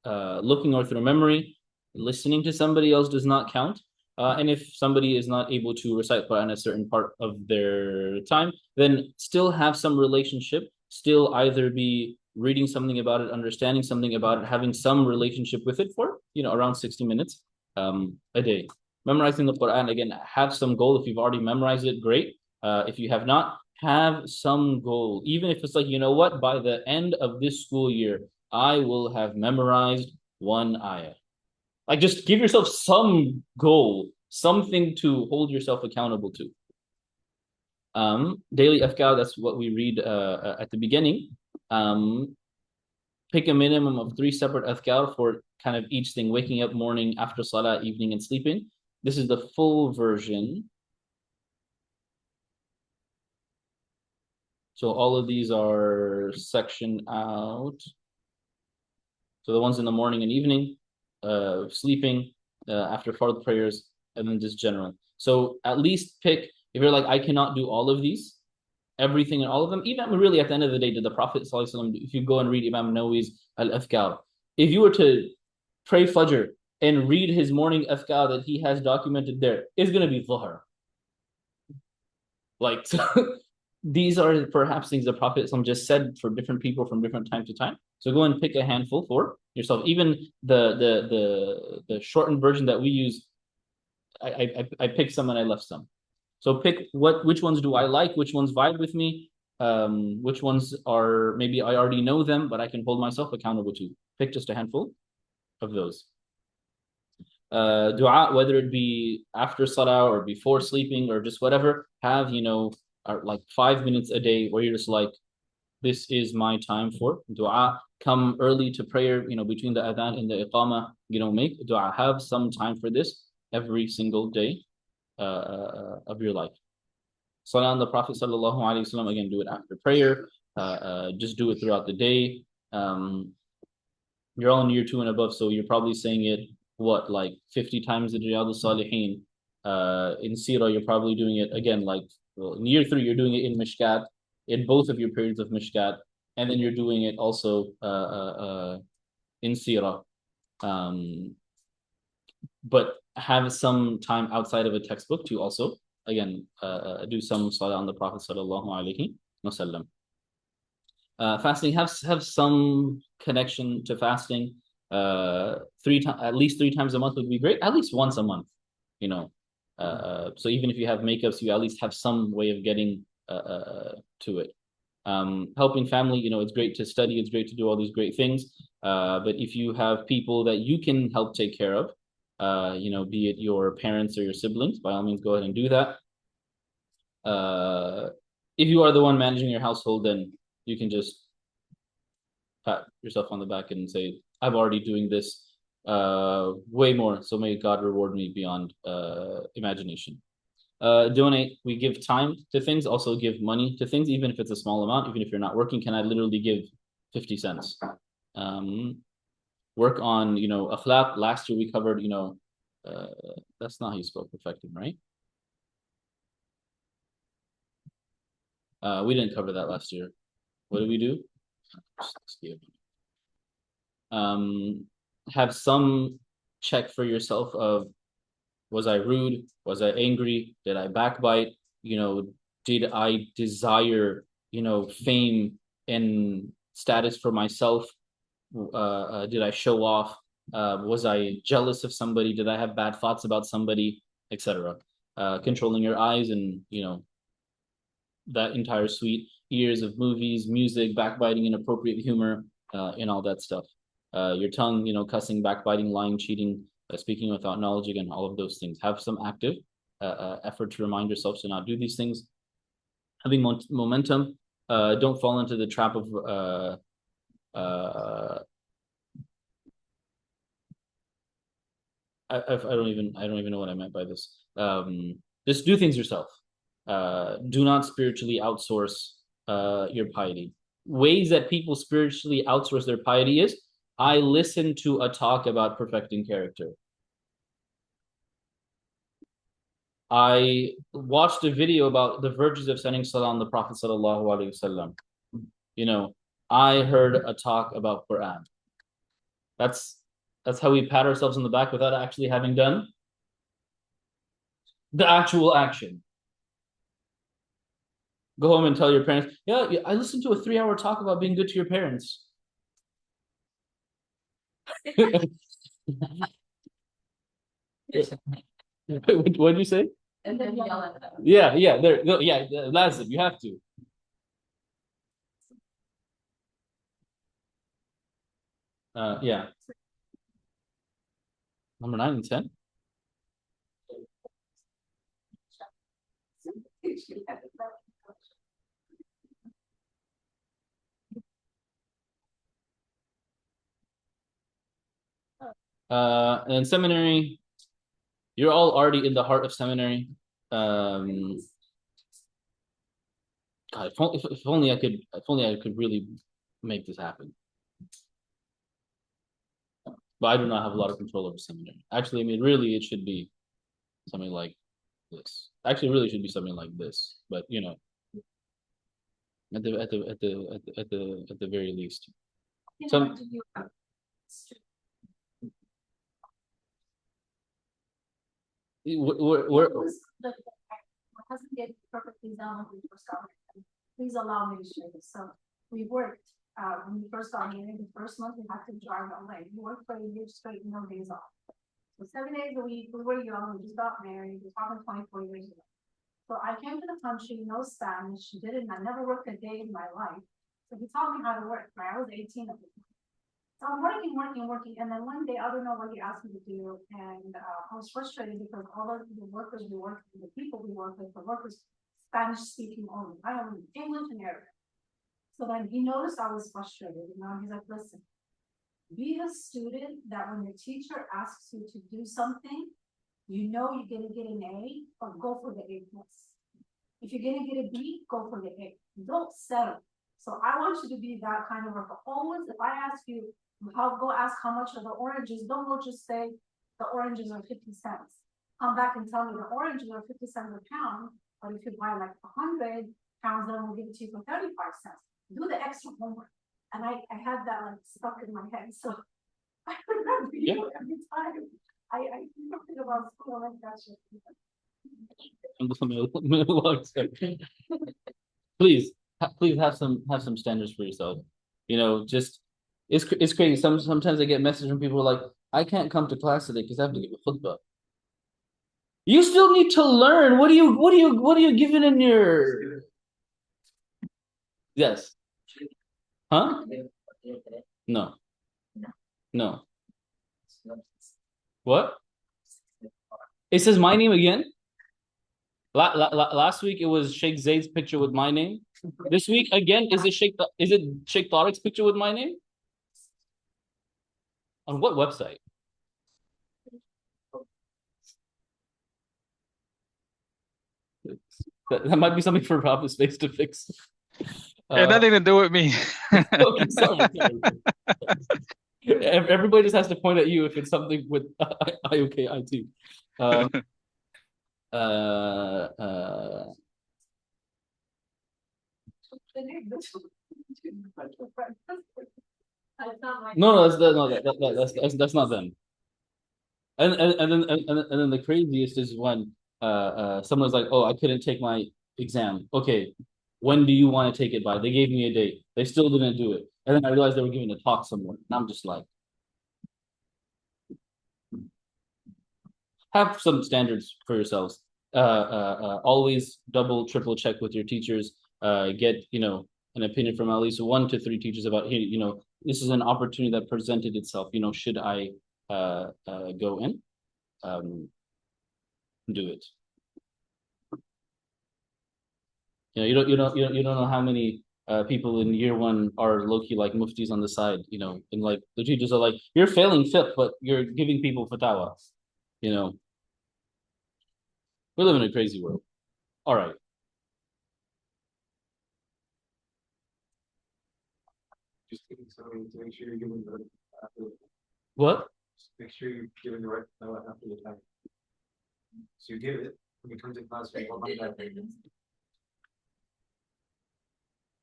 looking or through memory. Listening to somebody else does not count. And if somebody is not able to recite Quran a certain part of their time, then still have some relationship, still either be reading something about it, understanding something about it, having some relationship with it for, around 60 minutes a day. Memorizing the Quran, again, have some goal. If you've already memorized it, great. If you have not, have some goal. Even if it's like, you know what, by the end of this school year, I will have memorized one ayah. Like just give yourself some goal, something to hold yourself accountable to. Daily afkar, that's what we read at the beginning. Pick a minimum of 3 separate afkar for kind of each thing, waking up, morning, after salah, evening, and sleeping. This is the full version. So all of these are sectioned out. So the ones in the morning and evening, sleeping, after fard prayers, and then just general. So at least pick, if you're like, I cannot do all of these, everything and all of them, even really at the end of the day, did the Prophet ﷺ, if you go and read Imam Nawawi's Al-Afkar, if you were to pray Fajr and read his morning Afkar that he has documented there, it's going to be Dhuhr. Like, so these are perhaps things the Prophet ﷺ just said for different people from different time to time. So go and pick a handful for yourself. Even the shortened version that we use, I picked some and I left some. So pick which ones do I like, which ones vibe with me, which ones are maybe I already know them, but I can hold myself accountable to. Pick just a handful of those. Dua, whether it be after salah or before sleeping or just whatever, have like 5 minutes a day where you're just like, this is my time for dua. Come early to prayer, between the adhan and the iqamah, make dua. Have some time for this every single day of your life. Salah on the Prophet sallallahu alaihi wasallam, again, do it after prayer. Just do it throughout the day. You're all in year 2 and above, so you're probably saying it, like 50 times in Riyadh al-Salihin. In Sirah, you're probably doing it again, in year 3, you're doing it in Mishkat, in both of your periods of Mishkat, and then you're doing it also in Sirah. But have some time outside of a textbook to also, again, do some salah on the Prophet sallallahu alaihi wasallam. Fasting, have some connection to fasting. At least 3 times a month would be great. At least once a month, so even if you have makeups, you at least have some way of getting to it. Helping family, it's great to study, it's great to do all these great things. But if you have people that you can help take care of, be it your parents or your siblings, by all means, go ahead and do that. If you are the one managing your household, then you can just pat yourself on the back and say, I'm already doing this way more, so may God reward me beyond imagination. Donate, we give time to things, also give money to things, even if it's a small amount, even if you're not working. Can I literally give 50 cents? Work on, akhlaq. Last year we covered, that's not how you spell perfecting, right? We didn't cover that last year. What did we do? Have some check for yourself of, was I rude? Was I angry? Did I backbite? Did I desire, fame and status for myself? Did I show off? Was I jealous of somebody? Did I have bad thoughts about somebody, etc.? Controlling your eyes and, that entire suite, ears of movies, music, backbiting, inappropriate humor, and all that stuff. Your tongue, cussing, backbiting, lying, cheating, speaking without knowledge, again, all of those things. Have some active effort to remind yourself to not do these things. Having momentum, don't fall into the trap of I don't even know what I meant by this. Just do things yourself. Do not spiritually outsource your piety. Ways that people spiritually outsource their piety is, I listened to a talk about perfecting character. I watched a video about the virtues of sending salah on the Prophet sallallahu alaihi wasallam. I heard a talk about Quran. That's how we pat ourselves on the back without actually having done the actual action. Go home and tell your parents, yeah, I listened to a 3-hour talk about being good to your parents. What did you say? And then yell at them. Yeah, lazim, you have to. Yeah. Number 9 and 10. And seminary, you're all already in the heart of seminary. God, if only I could really make this happen. But I do not have a lot of control over seminary. Actually, really, it should be something like this. Actually, really should be something like this. But at the very least. My husband did perfectly down when we first got married. Please allow me to share this. So we worked when we first got married. The first month we had to drive away. We worked for a year straight, no days off. So 7 days a week. We were young. We just got married. We're talking 24 years ago. So I came to the country, no Spanish, didn't. I never worked a day in my life. So he taught me how to work. Right, I was 18 at the time. So I'm working, and then one day I don't know what he asked me to do, and I was frustrated because all of the workers we work with, the people we work with, the workers Spanish speaking only. I only English and Arabic. So then he noticed I was frustrated, you know, he's like, listen, be a student that when the teacher asks you to do something, you know you're gonna get an A, or go for the A plus. If you're gonna get a B, go for the A. Don't settle. So I want you to be that kind of worker. Always, if I ask you, go ask how much are the oranges, don't go just say the oranges are 50 cents. Come back and tell me the oranges are 50 cents a pound, but if you buy like 100 pounds, then we'll give it to you for 35 cents. Do the extra homework. And I had that like stuck in my head. So I remember you every time I think about school like that shit. Please, please have some standards for yourself. You know, just it's crazy. Sometimes I get messages from people like, I can't come to class today because I have to give a khutbah. You still need to learn. What are you giving in your? Yes. Huh? No. No. What? It says my name again? Last week it was Sheikh Zaid's picture with my name. This week again, is it Sheikh Tariq's picture with my name? On what website? That might be something for Prophet Space to fix. It had nothing to do with me. Okay, sorry. Everybody just has to point at you if it's something with IOKIT. No, that's not them. And then the craziest is when someone's like, oh, I couldn't take my exam. Okay, when do you want to take it by? They gave me a date. They still didn't do it. And then I realized they were giving a talk somewhere. And I'm just like, have some standards for yourselves. Always double, triple check with your teachers. Get, an opinion from at least 1 to 3 teachers about, hey, this is an opportunity that presented itself. Should I go in? Do it. You don't know how many people in year 1 are low-key like muftis on the side, and like the teachers are like, you're failing fiqh, but you're giving people fatwa. We live in a crazy world. All right. Just something to make sure you're giving the What? Just make sure you're giving the right after the time. So you give it when you come to class.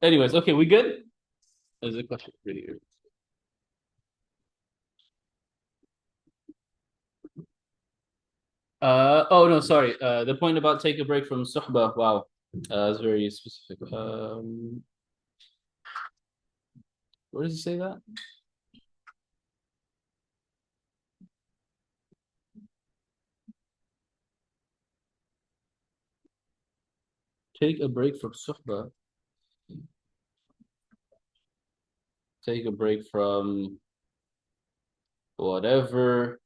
Anyways, okay, we good? There's a question right here. Oh no, sorry. The point about take a break from suhbah. Wow, that's very specific. Where does it say that? Take a break from suhbah. Take a break from whatever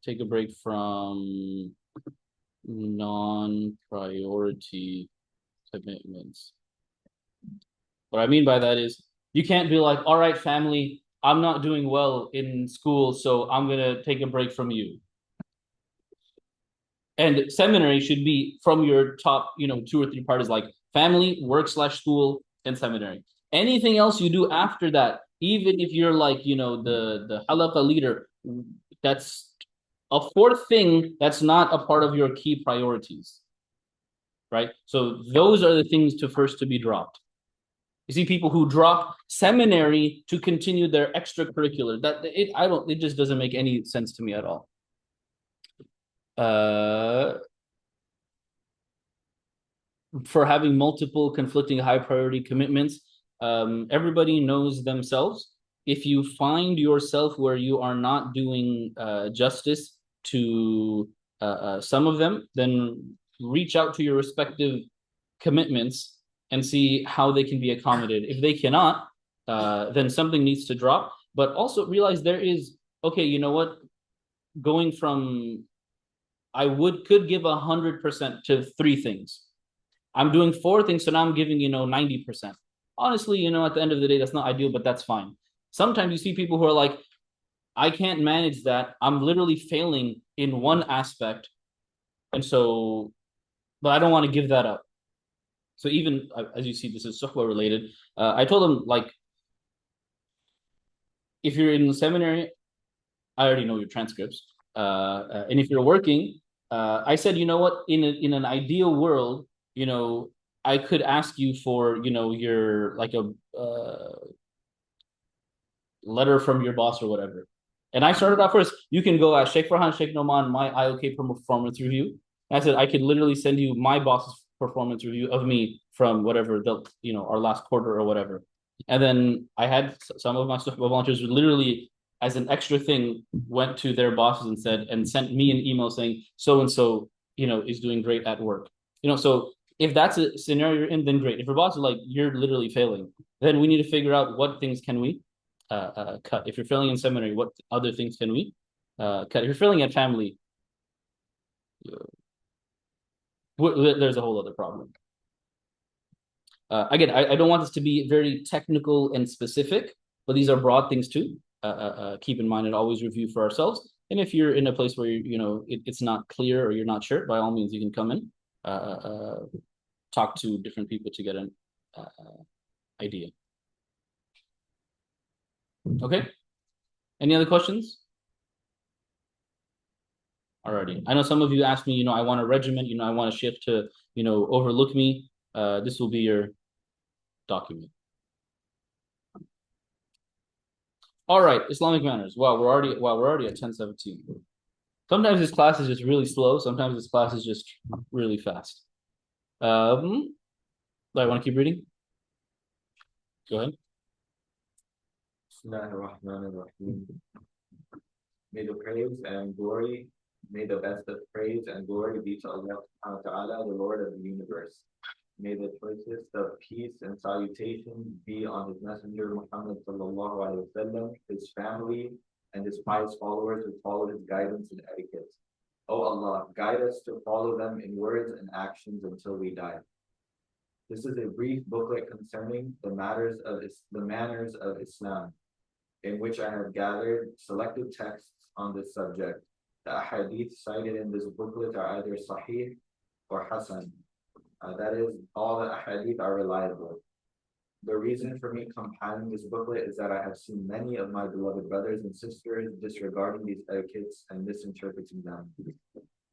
take a break from non-priority commitments. What I mean by that is you can't be like, all right, family, I'm not doing well in school, so I'm gonna take a break from you. And seminary should be from your top, 2 or 3 parties, like family, work/school, and seminary. Anything else you do after that, even if you're like, the halaqa leader, that's a 4th thing that's not a part of your key priorities, right? So those are the things to be dropped. You see people who drop seminary to continue their extracurricular. It just doesn't make any sense to me at all. For having multiple conflicting high priority commitments, everybody knows themselves. If you find yourself where you are not doing justice to some of them, then reach out to your respective commitments and see how they can be accommodated. If they cannot, then something needs to drop. But also realize there is, okay, you know what? Going from I could give 100% to 3 things. I'm doing 4 things, so now I'm giving 90%. Honestly, at the end of the day, that's not ideal, but that's fine. Sometimes you see people who are like, I can't manage that. I'm literally failing in one aspect, and so, but I don't want to give that up. So even as you see, this is suhbah related. I told them, like, if you're in seminary, I already know your transcripts. And if you're working, I said, you know what? In an ideal world, I could ask you for, your like a letter from your boss or whatever. And I started off first. You can go at Sheikh Farhan, Sheikh Noman, my IOK performance review. And I said I could literally send you my boss's performance review of me from whatever our last quarter or whatever. And then I had some of my suhbah volunteers who literally, as an extra thing, went to their bosses and sent me an email saying so and so is doing great at work. So if that's a scenario you're in, then great. If your boss is like, you're literally failing, then we need to figure out what things can we cut. If you're failing in seminary, what other things can we cut? If you're failing at family, there's a whole other problem. Again, I don't want this to be very technical and specific, but these are broad things too. Keep in mind and always review for ourselves. And if you're in a place where it's not clear or you're not sure, by all means you can come in, talk to different people to get an idea. Okay. Any other questions? Alrighty. I know some of you asked me, I want a regiment, I want a shift to, overlook me. This will be your document. All right, Islamic manners. Wow, we're already at 10:17. Sometimes this class is just really slow. Sometimes this class is just really fast. Do I want to keep reading? Go ahead. May the praise and glory, may the best of praise and glory be to Allah subhanahu wa ta'ala, the Lord of the universe. May the choicest of peace and salutation be on his messenger Muhammad sallallahu alaihi wasallam, his family, and his pious followers who follow his guidance and etiquette. O Allah, guide us to follow them in words and actions until we die. This is a brief booklet concerning the manners of Islam, in which I have gathered selected texts on this subject. The hadith cited in this booklet are either Sahih or Hasan. That is, all the hadith are reliable. The reason for me compiling this booklet is that I have seen many of my beloved brothers and sisters disregarding these etiquettes and misinterpreting them.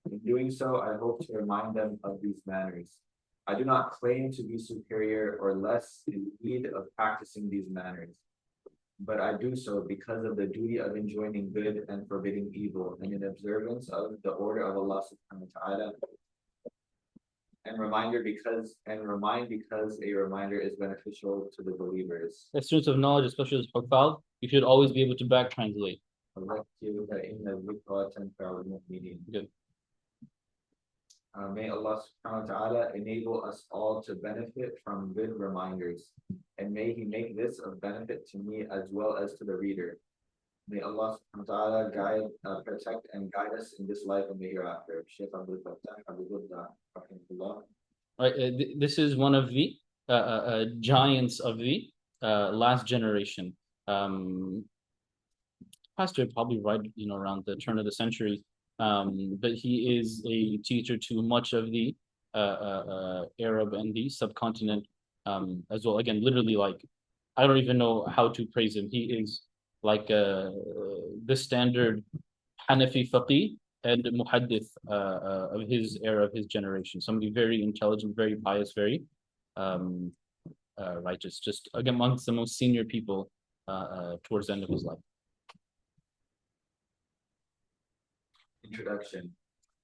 In doing so, I hope to remind them of these manners. I do not claim to be superior or less in need of practicing these manners, but I do so because of the duty of enjoining good and forbidding evil, and in observance of the order of Allah subhanahu wa ta'ala, and remind because a reminder is beneficial to the believers. As students of knowledge, especially as Hufaz, you should always be able to back translate. Good. May Allah subhanahu wa ta'ala enable us all to benefit from good reminders, and may He make this of benefit to me as well as to the reader. May Allah subhanahu wa ta'ala guide, protect, and guide us in this life and the hereafter. Shaykh Abdul Fattah, Abdullah, rahimahullah. Right, this is one of the giants of the last generation. Pastor probably right, around the turn of the century. But he is a teacher to much of the Arab and the subcontinent as well. Again, literally, like, I don't even know how to praise him. He is like the standard Hanafi faqih and muhaddith of his era, of his generation. Somebody very intelligent, very pious, very righteous. Just again, amongst the most senior people towards the end of his life. Introduction.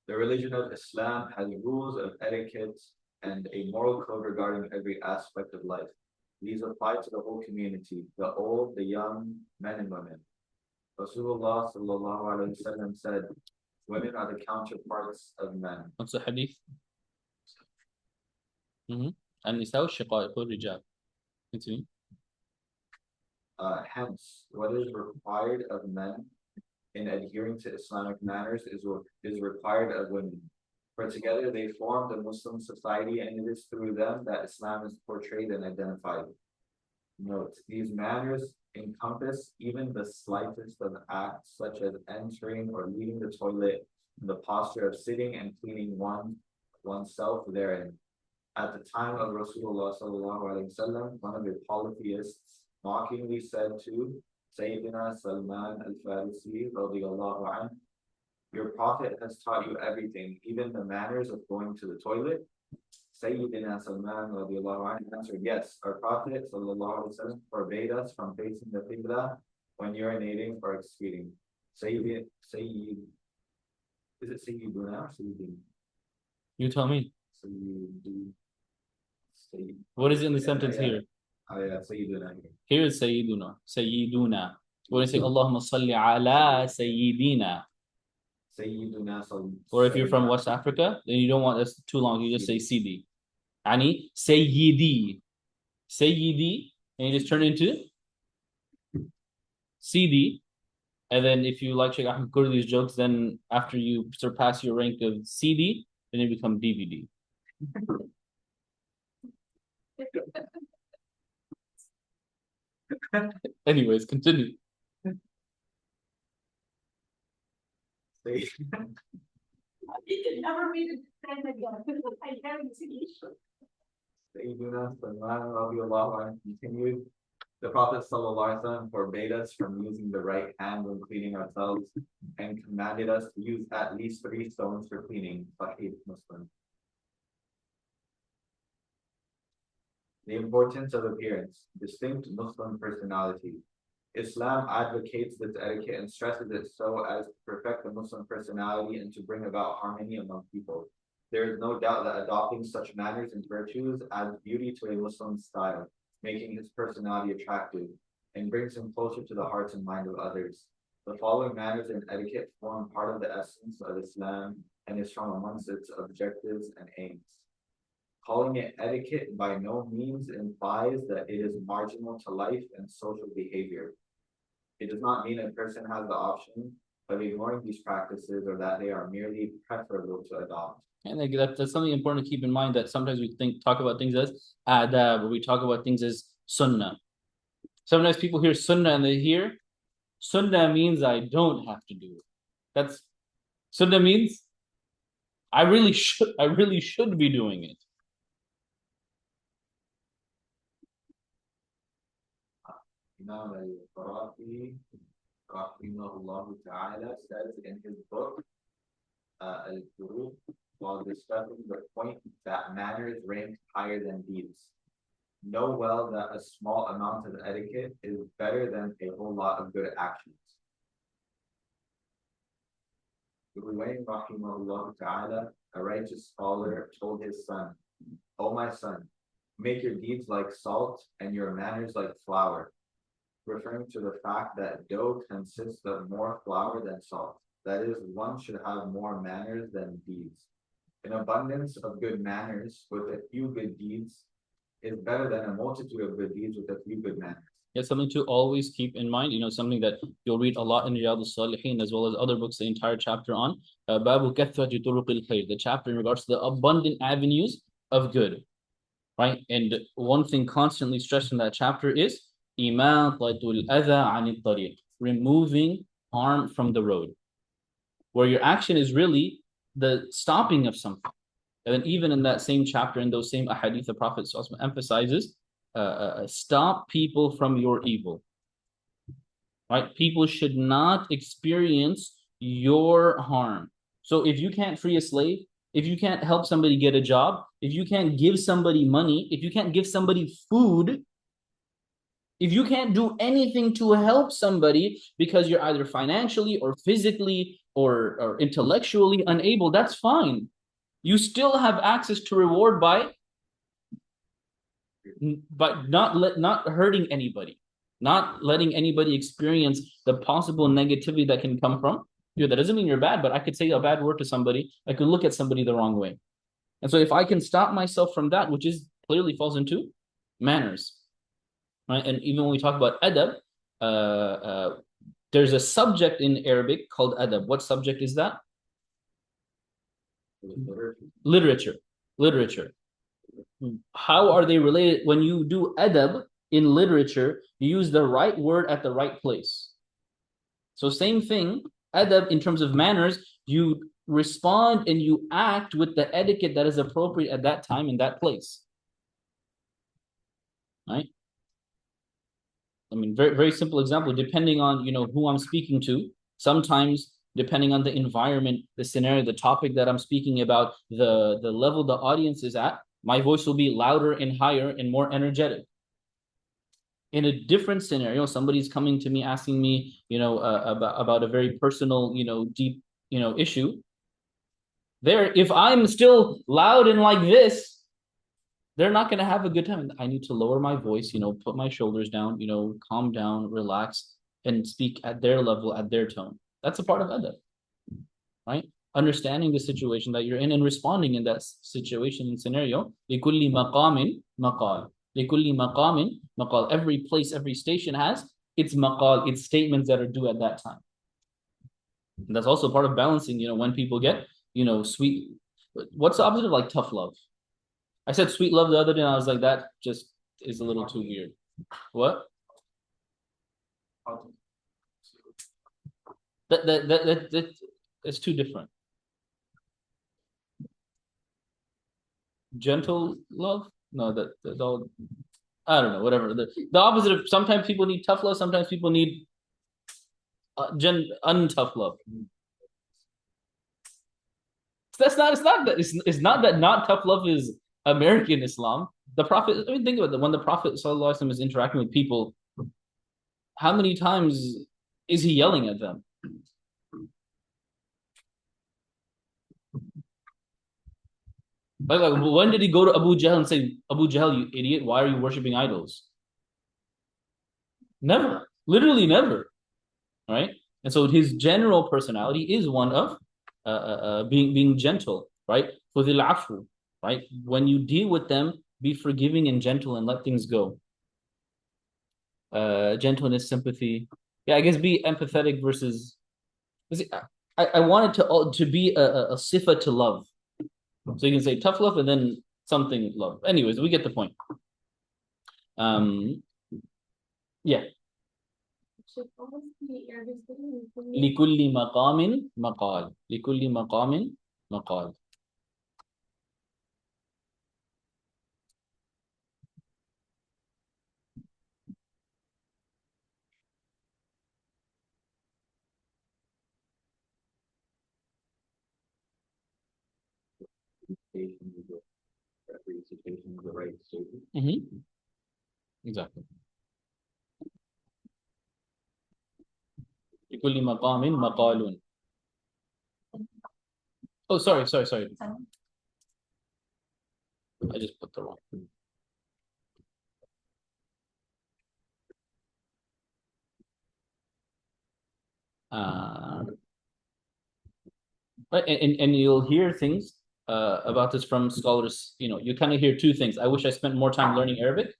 The religion of Islam has rules of etiquette and a moral code regarding every aspect of life. These apply to the whole community, the old, the young, men and women. Rasulullah sallallahu alaihi wasallam said, women are the counterparts of men. What's the hadith? النساء شقائق الرجال. Continue. Hence, what is required of men in adhering to Islamic manners is required of women. For together they formed a Muslim society, and it is through them that Islam is portrayed and identified. Note, these manners encompass even the slightest of acts, such as entering or leaving the toilet, the posture of sitting and cleaning oneself therein. At the time of Rasulullah sallallahu alaihi wasallam, one of the polytheists mockingly said to Sayyidina Salman al-Farisi radiyallahu anhu, "Your prophet has taught you everything, even the manners of going to the toilet?" Sayyidina Salman radiyallahu anhu answered, "Yes, our prophet sallallahu alaihi wasallam forbade us from facing the qibla when urinating or excreting." Sayyid, is it Sayyiduna or Sayyidin? You tell me. Sayyidin. What is it in the sentence here? Oh yeah, Sayyiduna. Here is Sayyiduna. Sayyiduna. When you say Allahumma salli ala Sayyidina. Sayyiduna. Or if you're from West Africa, then you don't want this too long. You just say Sidi. Ani Sayyidi. Sayyidi. And you just turn into Sidi. And then if you like Sheikh Ahmed Kurdi's jokes, then after you surpass your rank of CD, then you become DVD. Anyways, continue. It never made it stand again. I guarantee. Sayyidina Salman radiyallahu anhu continued, the Prophet sallallahu alaihi wasallam forbade us from using the right hand when cleaning ourselves and commanded us to use at least 3 stones for cleaning. Sahih Muslim. The importance of appearance, distinct Muslim personality. Islam advocates this etiquette and stresses it so as to perfect the Muslim personality and to bring about harmony among people. There is no doubt that adopting such manners and virtues adds beauty to a Muslim style, making his personality attractive, and brings him closer to the hearts and mind of others. The following manners and etiquette form part of the essence of Islam and is from amongst its objectives and aims. Calling it etiquette by no means implies that it is marginal to life and social behavior. It does not mean a person has the option of ignoring these practices or that they are merely preferable to adopt. And like that's something important to keep in mind, that sometimes we talk about things as adab, or we talk about things as sunnah. Sometimes people hear sunnah and they hear sunnah means I don't have to do it. That's sunnah means I really should be doing it. Imam al-Qarafi rahimahullah ta'ala says in his book Al-Furuq, while discussing the point that manners rank higher than deeds, know well that a small amount of etiquette is better than a whole lot of good actions. Ruwayn rahimahullah ta'ala, a righteous scholar, told his son, "O my son, make your deeds like salt and your manners like flour," referring to the fact that dough consists of more flour than salt. That is, one should have more manners than deeds. An abundance of good manners with a few good deeds is better than a multitude of good deeds with a few good manners. It's something to always keep in mind, something that you'll read a lot in Riyadh al-Salihin as well as other books, the entire chapter on Babu Kathrati Turuqil Khair, the chapter in regards to the abundant avenues of good, right? And one thing constantly stressed in that chapter is imatatul adha anit tariq, removing harm from the road, where your action is really the stopping of something. And then even in that same chapter, in those same ahadith, the Prophet emphasizes stop people from your evil, right? People should not experience your harm. So if you can't free a slave, if you can't help somebody get a job, if you can't give somebody money, if you can't give somebody food, if you can't do anything to help somebody because you're either financially or physically or intellectually unable, that's fine. You still have access to reward by not hurting anybody, not letting anybody experience the possible negativity that can come from you. That doesn't mean you're bad, but I could say a bad word to somebody. I could look at somebody the wrong way. And so if I can stop myself from that, which is clearly falls into manners, right? And even when we talk about adab, There's a subject in Arabic called adab. What subject is that? Literature. Literature. How are they related? When you do adab in literature, you use the right word at the right place. So same thing, adab in terms of manners, you respond and you act with the etiquette that is appropriate at that time in that place. Right? I mean, very, very simple example, depending on, who I'm speaking to, sometimes depending on the environment, the scenario, the topic that I'm speaking about, the level the audience is at, my voice will be louder and higher and more energetic. In a different scenario, somebody's coming to me asking me, about a very personal, deep, issue. There, if I'm still loud and like this, they're not going to have a good time. I need to lower my voice, put my shoulders down, calm down, relax, and speak at their level, at their tone. That's a part of adab, right? Understanding the situation that you're in and responding in that situation and scenario. لِكُلِّ مَقَامٍ مَقَالٍ. لِكُلِّ مَقَامٍ مَقَالٍ. Every place, every station has its maqal, its statements that are due at that time. And that's also part of balancing, when people get, sweet. What's the opposite of like tough love? I said sweet love the other day and I was like, that just is a little too weird. What? That's too different. Gentle love? No, that all, I don't know, whatever. The opposite of, sometimes people need tough love, sometimes people need untough love. It's not that not tough love is American Islam. The Prophet, I mean, think about it. When the Prophet ﷺ is interacting with people, how many times is he yelling at them? Like, when did he go to Abu Jahl and say, Abu Jahl, you idiot, why are you worshipping idols? Never. Literally never. Right? And so his general personality is one of being gentle, right? For the afu, right? When you deal with them, be forgiving and gentle and let things go. Gentleness, sympathy. Yeah, I guess be empathetic versus. I wanted to be a sifa to love. So you can say tough love and then something love. Anyways, we get the point. Yeah. لكل مقام مقال. لكل مقام مقال. Every situation is the right statement. Mm-hmm. Exactly. لكل مقام مقال. Oh, sorry. I just put the wrong. But and you'll hear things about this from scholars. You kind of hear two things. I wish I spent more time learning Arabic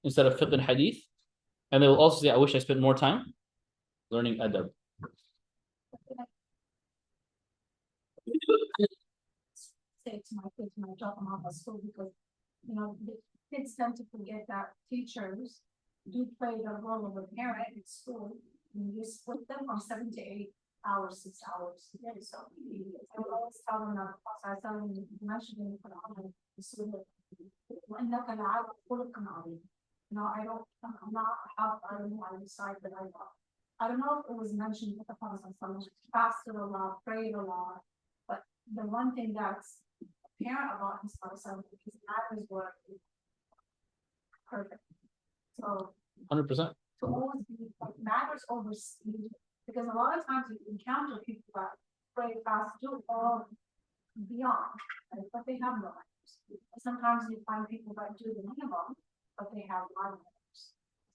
instead of fiqh and hadith, and they will also say, I wish I spent more time learning adab. Say to my kids when I drop them off at school, because the kids tend to forget that teachers do play the role of a parent at school. And you split them from 7 to 8 hours, 6 hours. Yeah, so I would always tell them that. So I tell them, mentioning the student, I'm not how I decide that I don't know if it was mentioned that the Prophet fasted a lot, prayed a lot, but the one thing that's apparent about his his matters were perfect. So 100%. to always be like matters over speed, because a lot of times you encounter people that pray fast, do all beyond, right? But they have no manners. Sometimes you find people that do the minimum, but they have high manners.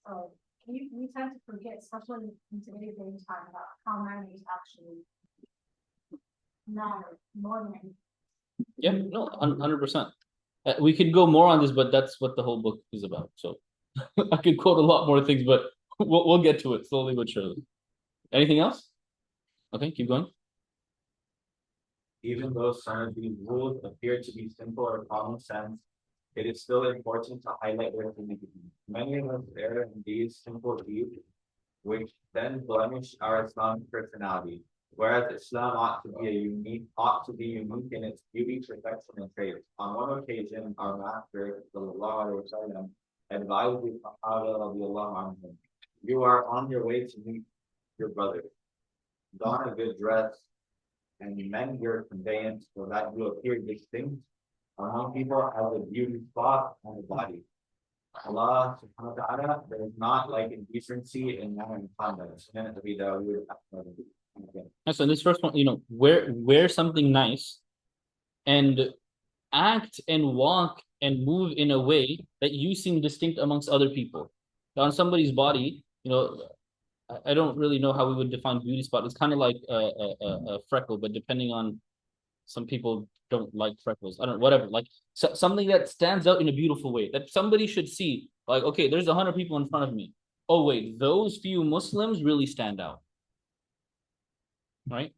So we tend to forget, especially in today's day and time, about how manners actually matter more than anything. Yeah, no, 100%. We could go more on this, but that's what the whole book is about. So I could quote a lot more things, but we'll get to it slowly but surely. Anything else? Okay, keep going. Even though some of these rules appear to be simple or common sense, it is still important to highlight their significance. Many of us err in these simple deeds, which then blemish our Islamic personality. Whereas Islam ought to be unique in its beauty, perfection, and traits. On one occasion, our Master sallallahu alaihi wasallam advised the Sahaba radiallahu anhum, "You are on your way to meet your brother. Don a good dress and mend your conveyance so that you appear distinct among people as a beauty spot on the body. Allah subhanahu wa ta'ala, there is not like indecency in manner and conduct." Sunan Abi Dawud, Ahmad. Okay. So in this first one, wear something nice and act and walk and move in a way that you seem distinct amongst other people. On somebody's body, I don't really know how we would define beauty spot. It's kind of like a freckle, but depending on, some people don't like freckles. I don't know, whatever. Like something that stands out in a beautiful way that somebody should see. Like, okay, there's 100 people in front of me. Oh wait, those few Muslims really stand out, right?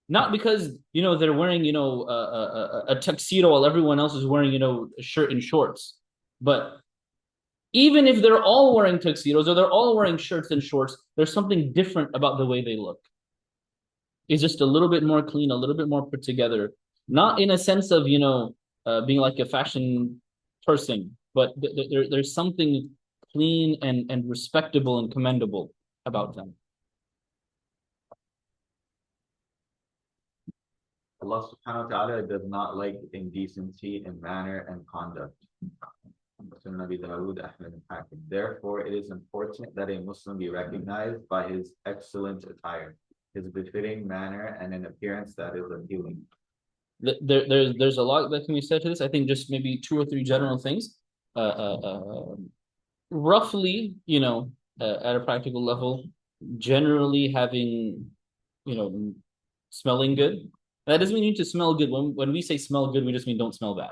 Not because they're wearing a tuxedo while everyone else is wearing a shirt and shorts, but even if they're all wearing tuxedos or they're all wearing shirts and shorts, there's something different about the way they look. It's just a little bit more clean, a little bit more put together. Not in a sense of being like a fashion person, but there's something clean and respectable and commendable about them. Allah subhanahu wa ta'ala does not like indecency in manner and conduct. Sunan Abi Dawud, Ahmad, and Hakim. Therefore, it is important that a Muslim be recognized by his excellent attire, his befitting manner, and an appearance that is appealing. There's a lot that can be said to this. I think just maybe 2 or 3 general things. Roughly, at a practical level, generally having, smelling good. That doesn't mean you need to smell good. When we say smell good, we just mean don't smell bad,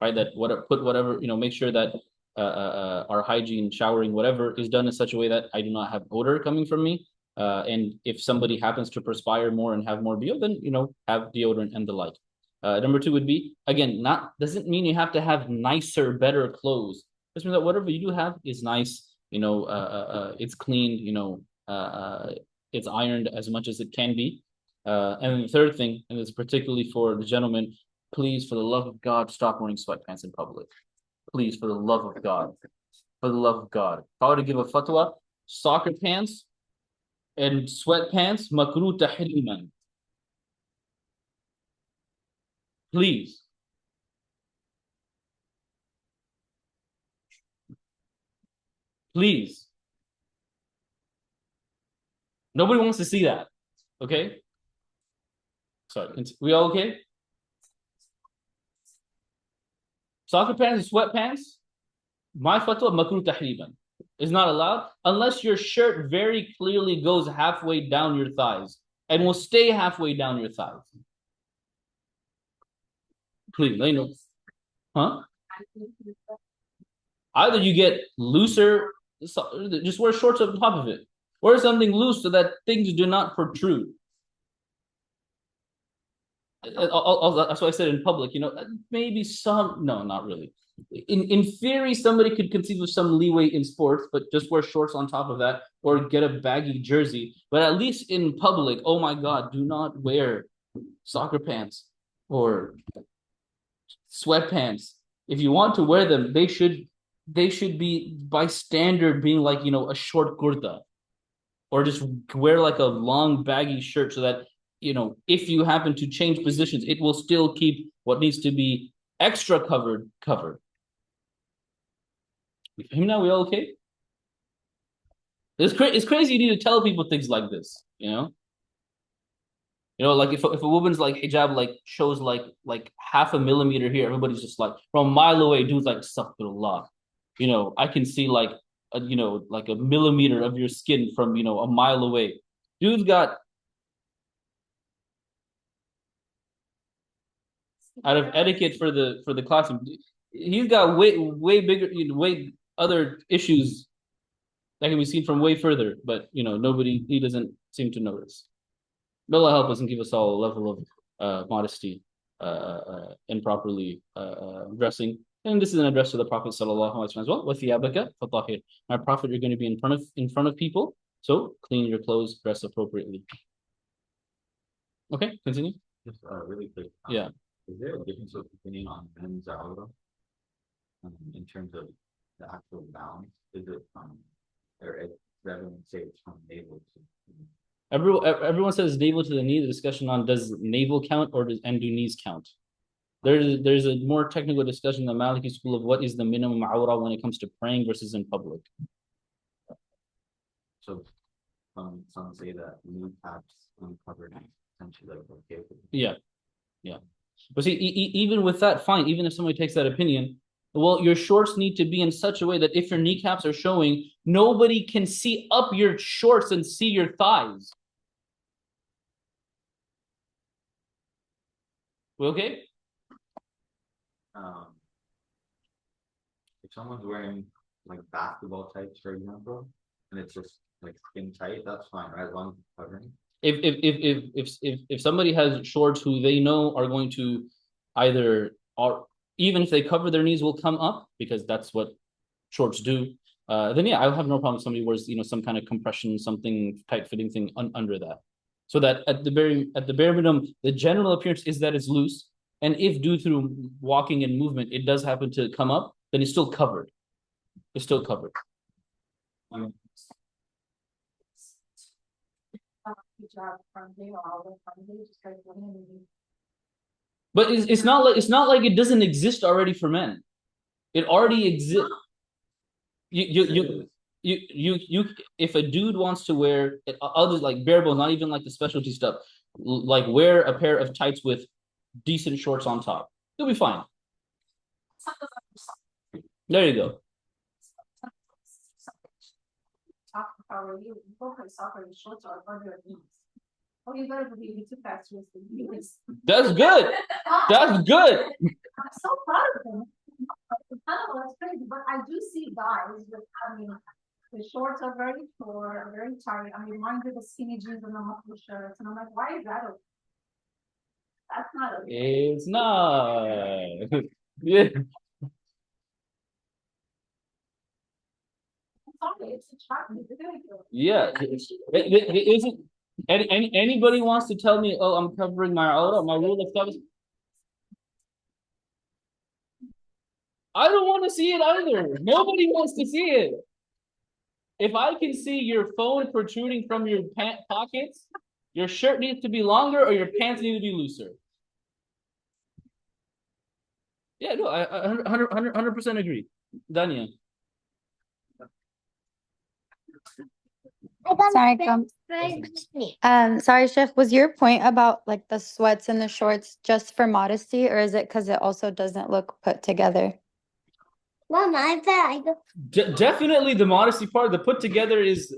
right? That whatever, make sure that our hygiene, showering, whatever is done in such a way that I do not have odor coming from me. And if somebody happens to perspire more and have more BO, then have deodorant and the like. Number 2 would be, again, doesn't mean you have to have nicer, better clothes. Just means that whatever you do have is nice. It's cleaned. It's ironed as much as it can be. And then the third thing, and it's particularly for the gentlemen, please, for the love of God, stop wearing sweatpants in public. Please, for the love of God. For the love of God. If I were to give a fatwa, soccer pants and sweatpants, makruh tahriman. Please. Please. Nobody wants to see that. Okay? Sorry. We all okay? Soccer pants and sweatpants, my fatwa, makruh tahriman. Is not allowed unless your shirt very clearly goes halfway down your thighs and will stay halfway down your thighs. Please, let me know. Huh? Either you get looser, just wear shorts on top of it. Wear something loose so that things do not protrude. That's why I said in public, maybe no, not really. In theory, somebody could conceive of some leeway in sports, but just wear shorts on top of that or get a baggy jersey. But at least in public, oh my God, do not wear soccer pants or sweatpants. If you want to wear them, they should be by standard being like, a short kurta, or just wear like a long baggy shirt so that, if you happen to change positions, it will still keep what needs to be extra covered. Now we all okay? It's crazy you need to tell people things like this, like if a woman's like hijab like shows like half a millimeter here, everybody's just like from a mile away, dude's like astaghfirullah. I can see like a millimeter of your skin from a mile away. Dude's got, out of etiquette for the classroom, he's got way bigger, way other issues That can be seen from way further, but he doesn't seem to notice. May Allah help us and give us all a level of modesty and properly dressing. And this is an address to the Prophet sallallahu alaihi wasallam as well. وَثِيَابَكَ فَطَهِّرْ. My Prophet, you're going to be in front of people, so clean your clothes, dress appropriately. Okay, continue. Just really quick. Yeah. Is there a difference of opinion on men's awra? In terms of the actual balance? Is it or everyone say it's from navel to Everyone says navel to the knee. The discussion on does navel count and do knees count? There's a more technical discussion in the Maliki school of what is the minimum awra when it comes to praying versus in public. So some say that knee caps uncovered essentially like okay. Yeah. But see, even with that, fine. Even if somebody takes that opinion, well, your shorts need to be in such a way that if your kneecaps are showing, nobody can see up your shorts and see your thighs. We okay? If someone's wearing like basketball tights, for example, and it's just like skin tight, that's fine, right? As long as it's covering. If somebody has shorts who they know are going to even if they cover their knees will come up because that's what shorts do, then yeah, I'll have no problem if somebody wears some kind of compression, something tight fitting thing under that, so that at the bare minimum the general appearance is that it's loose, and if due through walking and movement it does happen to come up, then it's still covered. But it's not like it doesn't exist already for men. It already exists. You if a dude wants to wear other like bare bones, not even like the specialty stuff, like wear a pair of tights with decent shorts on top, you'll be fine. There you go. That's good. That's good. I'm so proud of them. I don't know, it's crazy, but I do see guys with, the shorts are very short, very tight. Mine with the skinny jeans and the muscle shirts, and I'm like, why is that okay? That's not okay. It's not. Yeah. Sorry, it's a child. Yeah. Isn't anybody wants to tell me, oh, I'm covering my aura, my rule of thumb is I don't want to see it either. Nobody wants to see it. If I can see your phone protruding from your pant pockets, your shirt needs to be longer or your pants need to be looser. Yeah, no, I 100% agree. Dania. Sorry, Sheikh, was your point about like the sweats and the shorts just for modesty, or is it because it also doesn't look put together? Definitely the modesty part. The put together is,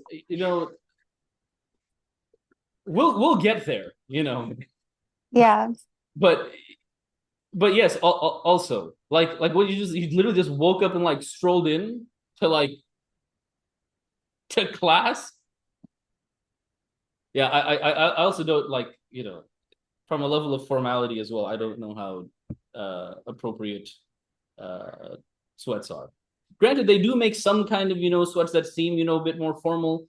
we'll get there, Yeah. But yes, also like what you literally just woke up and like strolled in to class. Yeah, I also don't from a level of formality as well. I don't know how appropriate sweats are. Granted, they do make some kind of sweats that seem a bit more formal.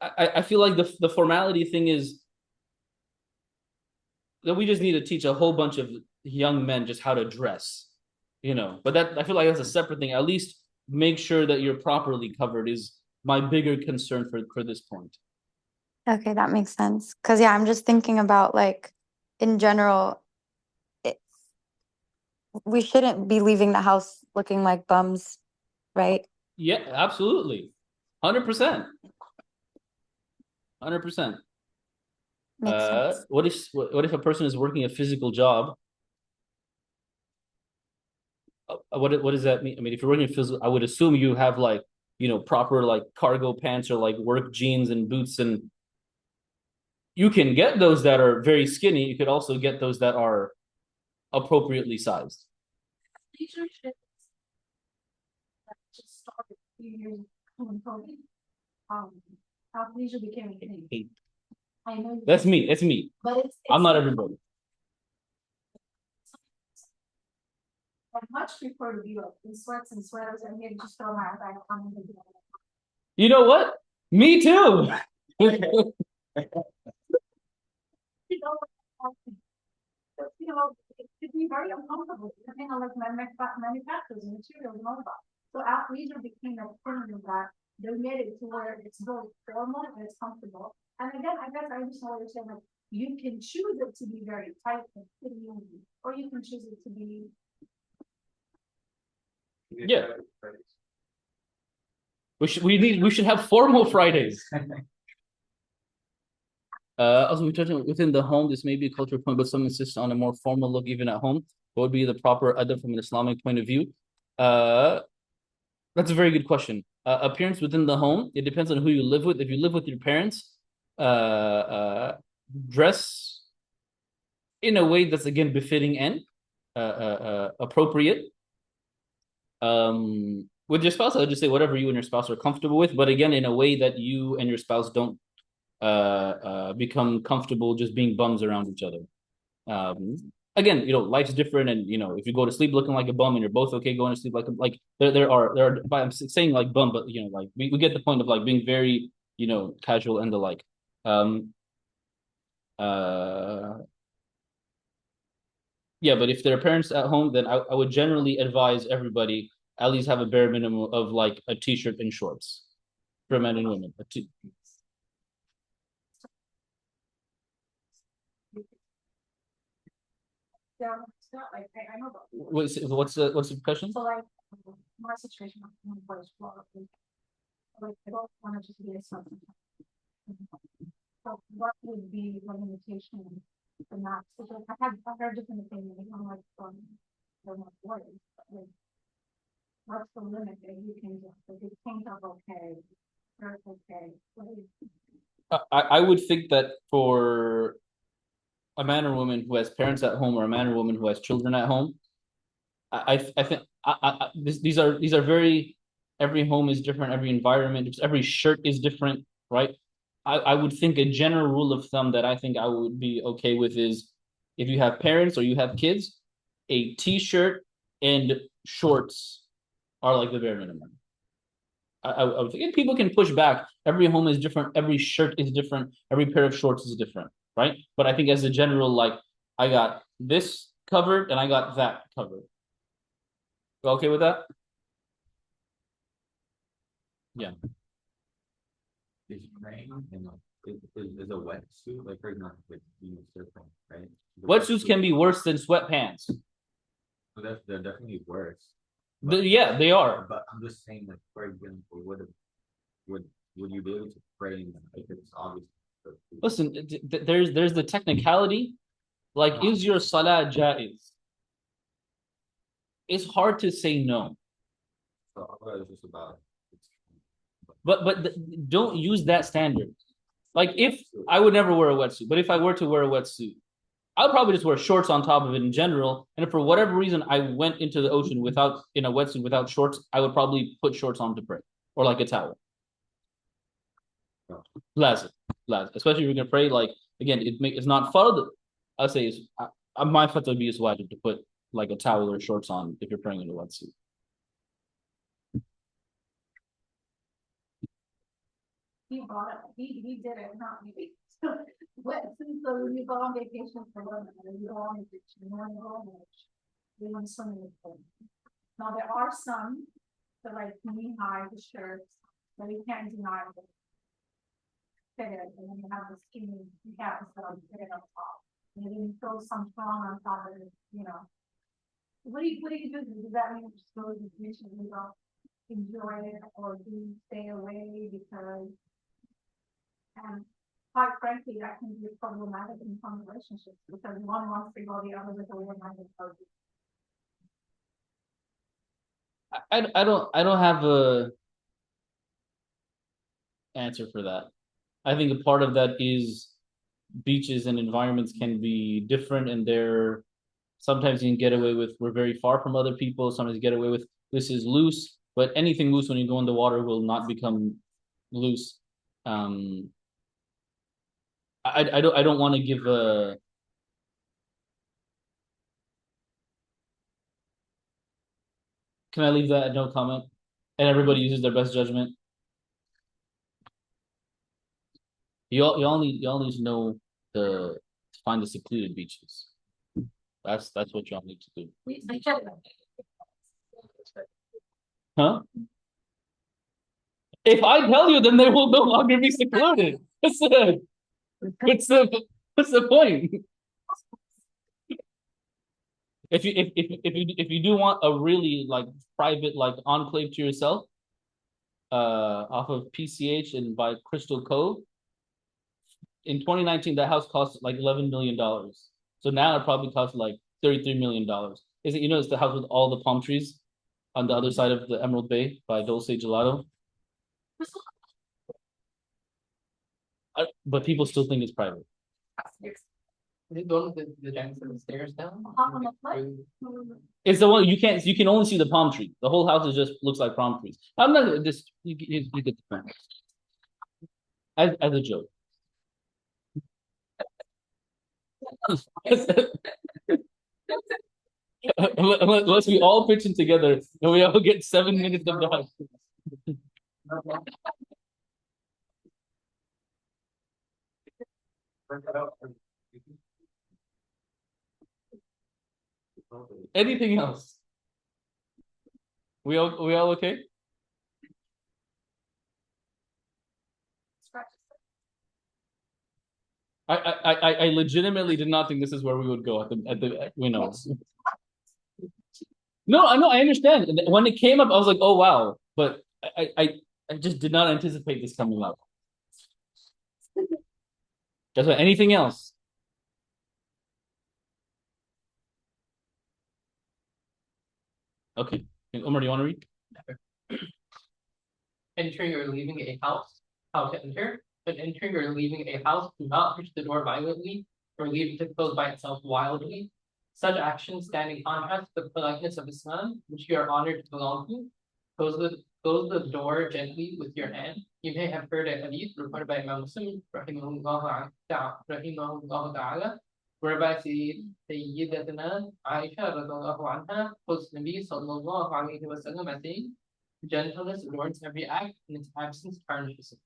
I feel like the formality thing is that we just need to teach a whole bunch of young men just how to dress, But that I feel like that's a separate thing. At least make sure that you're properly covered is my bigger concern for this point. Okay, that makes sense. Because yeah, I'm just thinking about like in general, we shouldn't be leaving the house looking like bums, right? Yeah, absolutely. 100%. 100%. Makes sense. What if a person is working a physical job? What does that mean? I mean, if you're working physical, I would assume you have proper cargo pants or work jeans and boots, and you can get those that are very skinny. You could also get those that are appropriately sized. Leadership just started a few years during COVID, athleisure became a thing. Hey. I know. That's me. It's me. But it's. I'm not everybody. I much prefer to be like in sweats and sweaters and maybe just throw my bag on the. You know what? Me too. You know, it could be very uncomfortable, depending on like manufacturers and materials and all that. So athleisure became a thing that they made it to where it's both formal and it's comfortable. And again, I guess I understand what you're saying, like, you can choose it to be very tight and fitting, or you can choose it to be. Yeah. We should have formal Fridays. Also, we touched on within the home. This may be a cultural point, but some insist on a more formal look even at home. What would be the proper adab from an Islamic point of view? That's a very good question. Appearance within the home, it depends on who you live with. If you live with your parents, dress in a way that's again befitting and appropriate. With your spouse, I'll just say whatever you and your spouse are comfortable with, but again, in a way that you and your spouse don't become comfortable just being bums around each other. Again, life's different, and if you go to sleep looking like a bum and you're both okay going to sleep like there are I'm saying like bum, but like we get the point of like being very casual and the like. Yeah, but if there are parents at home, then I would generally advise everybody at least have a bare minimum of like a t-shirt and shorts for men and women. Yeah, it's not like I know about. What's the question? So like my situation was like I don't want to just be a something. So what would be the limitation for that? Because I've heard different opinions. I'm like words, but like what's the limit that you can do? Like is paint up okay? Shirt okay? I would think that for a man or woman who has parents at home or a man or woman who has children at home, I think these are very, every home is different, every environment, every shirt is different, right? I would think a general rule of thumb that I think I would be okay with is if you have parents or you have kids, a t-shirt and shorts are like the bare minimum. I would think, and people can push back. Every home is different. Every shirt is different. Every pair of shorts is different, right? But I think as a general, like, I got this covered and I got that covered. You okay with that? Yeah. Is praying and is a wetsuit, like for example, like surfing, right? Wetsuits can be worse than sweatpants. So they're definitely worse. Yeah, they are. But I'm just saying, like, for example, would you be able to pray in them? Like, it's obvious. Listen, there's the technicality. Like, is your salah jaiz? It's hard to say no. So it's just about. But don't use that standard. Like, if I would never wear a wetsuit, but if I were to wear a wetsuit, I would probably just wear shorts on top of it in general. And if for whatever reason I went into the ocean in a wetsuit without shorts, I would probably put shorts on to pray or like a towel. Lazim. Especially if you're gonna pray, like again, it's not fard. I'll say my fatwa would be is wajib to put like a towel or shorts on if you're praying in a wetsuit. He bought it. He did it, not me. So when you go on vacation for women, and you go on vacation, you want to go on beach, you want swimming with them. Now there are some that like knee-high shirts that you can't deny them. Fitted, and then you have the skinny caps that are fitted up top. And then you throw some thong on top of it, What do you do? Does that mean you just go to the beach and you don't enjoy it, or do you stay away because? And quite frankly, that can be problematic in some relationships because one wants to go, the other is overminded. I don't have a answer for that. I think a part of that is beaches and environments can be different, and sometimes you can get away with we're very far from other people. Sometimes you get away with this is loose. but anything loose when you go in the water will not become loose. I don't want to give a. Can I leave that at no comment? And everybody uses their best judgment. You all need to know to find the secluded beaches. That's what y'all need to do. Huh? If I tell you, then they will no longer be secluded. What's the point? If you do want a really like private like enclave to yourself, off of PCH and by Crystal Cove, in 2019 that house cost like $11 million. So now it probably costs like $33 million. Is it, you know, it's the house with all the palm trees on the other side of the Emerald Bay by Dulce Gelato. But people still think it's private. Is it the one with the giant set of stairs down? It's the one you can only see the palm tree. The whole house is just looks like palm trees. I'm not just you get the point. As a joke. Unless we all pitch in together and we all get 7 minutes of the house. Anything else? We all okay? I legitimately did not think this is where we would go at the we know. No, I know, I understand. When it came up, I was like, oh wow, but I just did not anticipate this coming up. That's right. Anything else? Okay. Umar, do you want to read? Entering or leaving a house, how to enter. When entering or leaving a house, do not push the door violently or leave it to close by itself wildly. Such actions stand in contrast to the politeness of Islam, which you are honored to belong to. Close the door gently with your hand. You may have heard a hadith reported by Imam Muslim, rahimahullah ta'ala, whereby Sayyidatuna Aisha radhiyallahu anha quotes Nabi sallallahu alayhi wa sallam as saying, gentleness adorns every act, and its absence tarnishes it.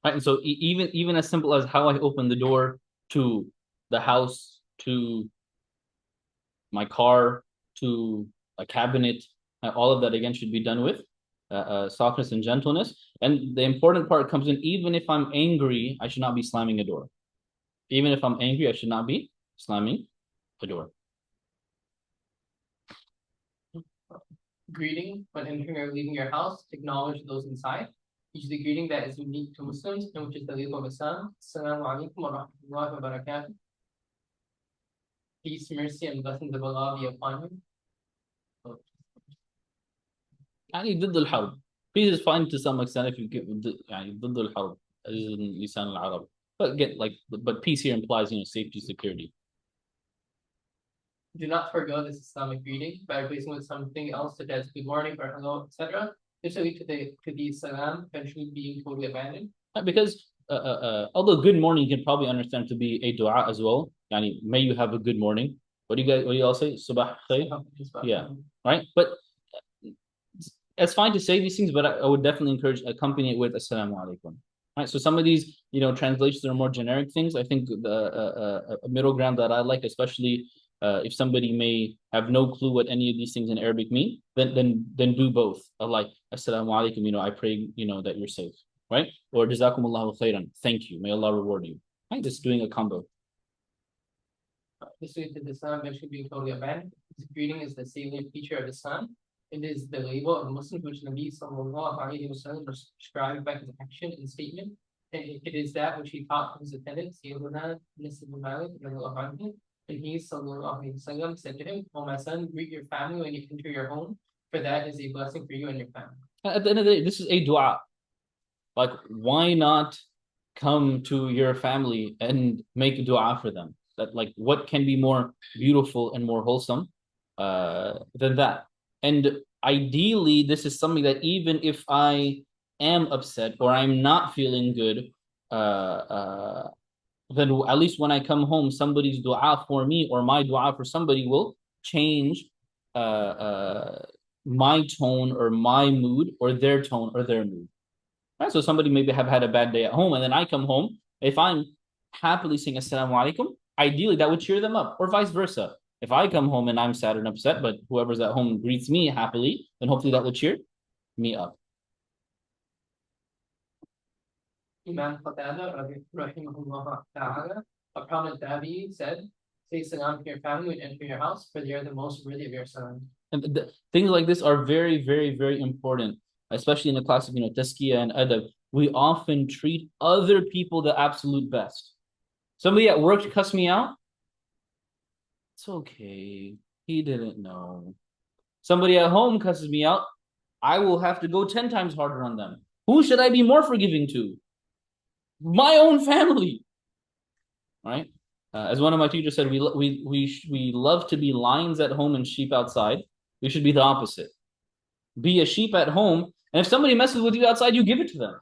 Right, and so even as simple as how I open the door to the house, to my car, to a cabinet, all of that again should be done with softness and gentleness. And the important part comes in, even if I'm angry, I should not be slamming a door. Even if I'm angry, I should not be slamming a door. Greeting when entering or leaving your house, acknowledge those inside. Use the greeting that is unique to Muslims and which is the legal of Islam. Assalamu alaikum wa rahmatullahi wa barakatuh. Peace, mercy, and blessings of Allah be upon you. يعني ضد الحرب. Peace is fine to some extent if you get يعني ضد الحرب as in لسان العرب. But peace here implies, you know, safety, security. Do not forego this Islamic greeting by replacing with something else such as good morning or hello, etc. This will lead to the salam eventually being totally abandoned. Because although good morning you can probably understand to be a dua as well. Yani, may you have a good morning. What do you all say? Subah khair? Yeah, right. But it's fine to say these things, but I would definitely encourage accompany it with assalamu alaikum. Right. So some of these, you know, translations are more generic things. I think a middle ground that I like, especially if somebody may have no clue what any of these things in Arabic mean, then do both. Like assalamu alaikum, you know, I pray, you know, that you're safe, right? Or jazakumullahu khairan, thank you, may Allah reward you. Right, just doing a combo. This way to Islam eventually being totally abandoned. This greeting is the salient feature of Islam. It is the label of Muslims which Nabi sallallahu alayhi wa sallam prescribed by his action and statement. And it is that which he taught his attendants, Sayyiduna Anas ibn Malik, and he sallallahu alayhi wa sallam said to him, "O my son, greet your family when you enter your home, for that is a blessing for you and your family." At the end of the day, this is a dua. Like, why not come to your family and make a dua for them? That, like, what can be more beautiful and more wholesome than that? And ideally, this is something that even if I am upset or I'm not feeling good, then at least when I come home, somebody's dua for me or my dua for somebody will change my tone or my mood or their tone or their mood. Right? So somebody maybe have had a bad day at home, and then I come home. If I'm happily saying Assalamu alaikum, ideally that would cheer them up, or vice versa. If I come home and I'm sad and upset, but whoever's at home greets me happily, then hopefully that will cheer me up. Imam Qatada rahimahullah ta'ala, a prominent Tabi'i, said, say salam to your family when enter your house, for they are the most worthy of your salam. And things like this are very, very, very important, especially in the class of tazkiyah and adab. We often treat other people the absolute best. Somebody at work cussed me out. It's okay. He didn't know. Somebody at home cusses me out. I will have to go 10 times harder on them. Who should I be more forgiving to? My own family. Right? As one of my teachers said, we love to be lions at home and sheep outside. We should be the opposite. Be a sheep at home, and if somebody messes with you outside, you give it to them.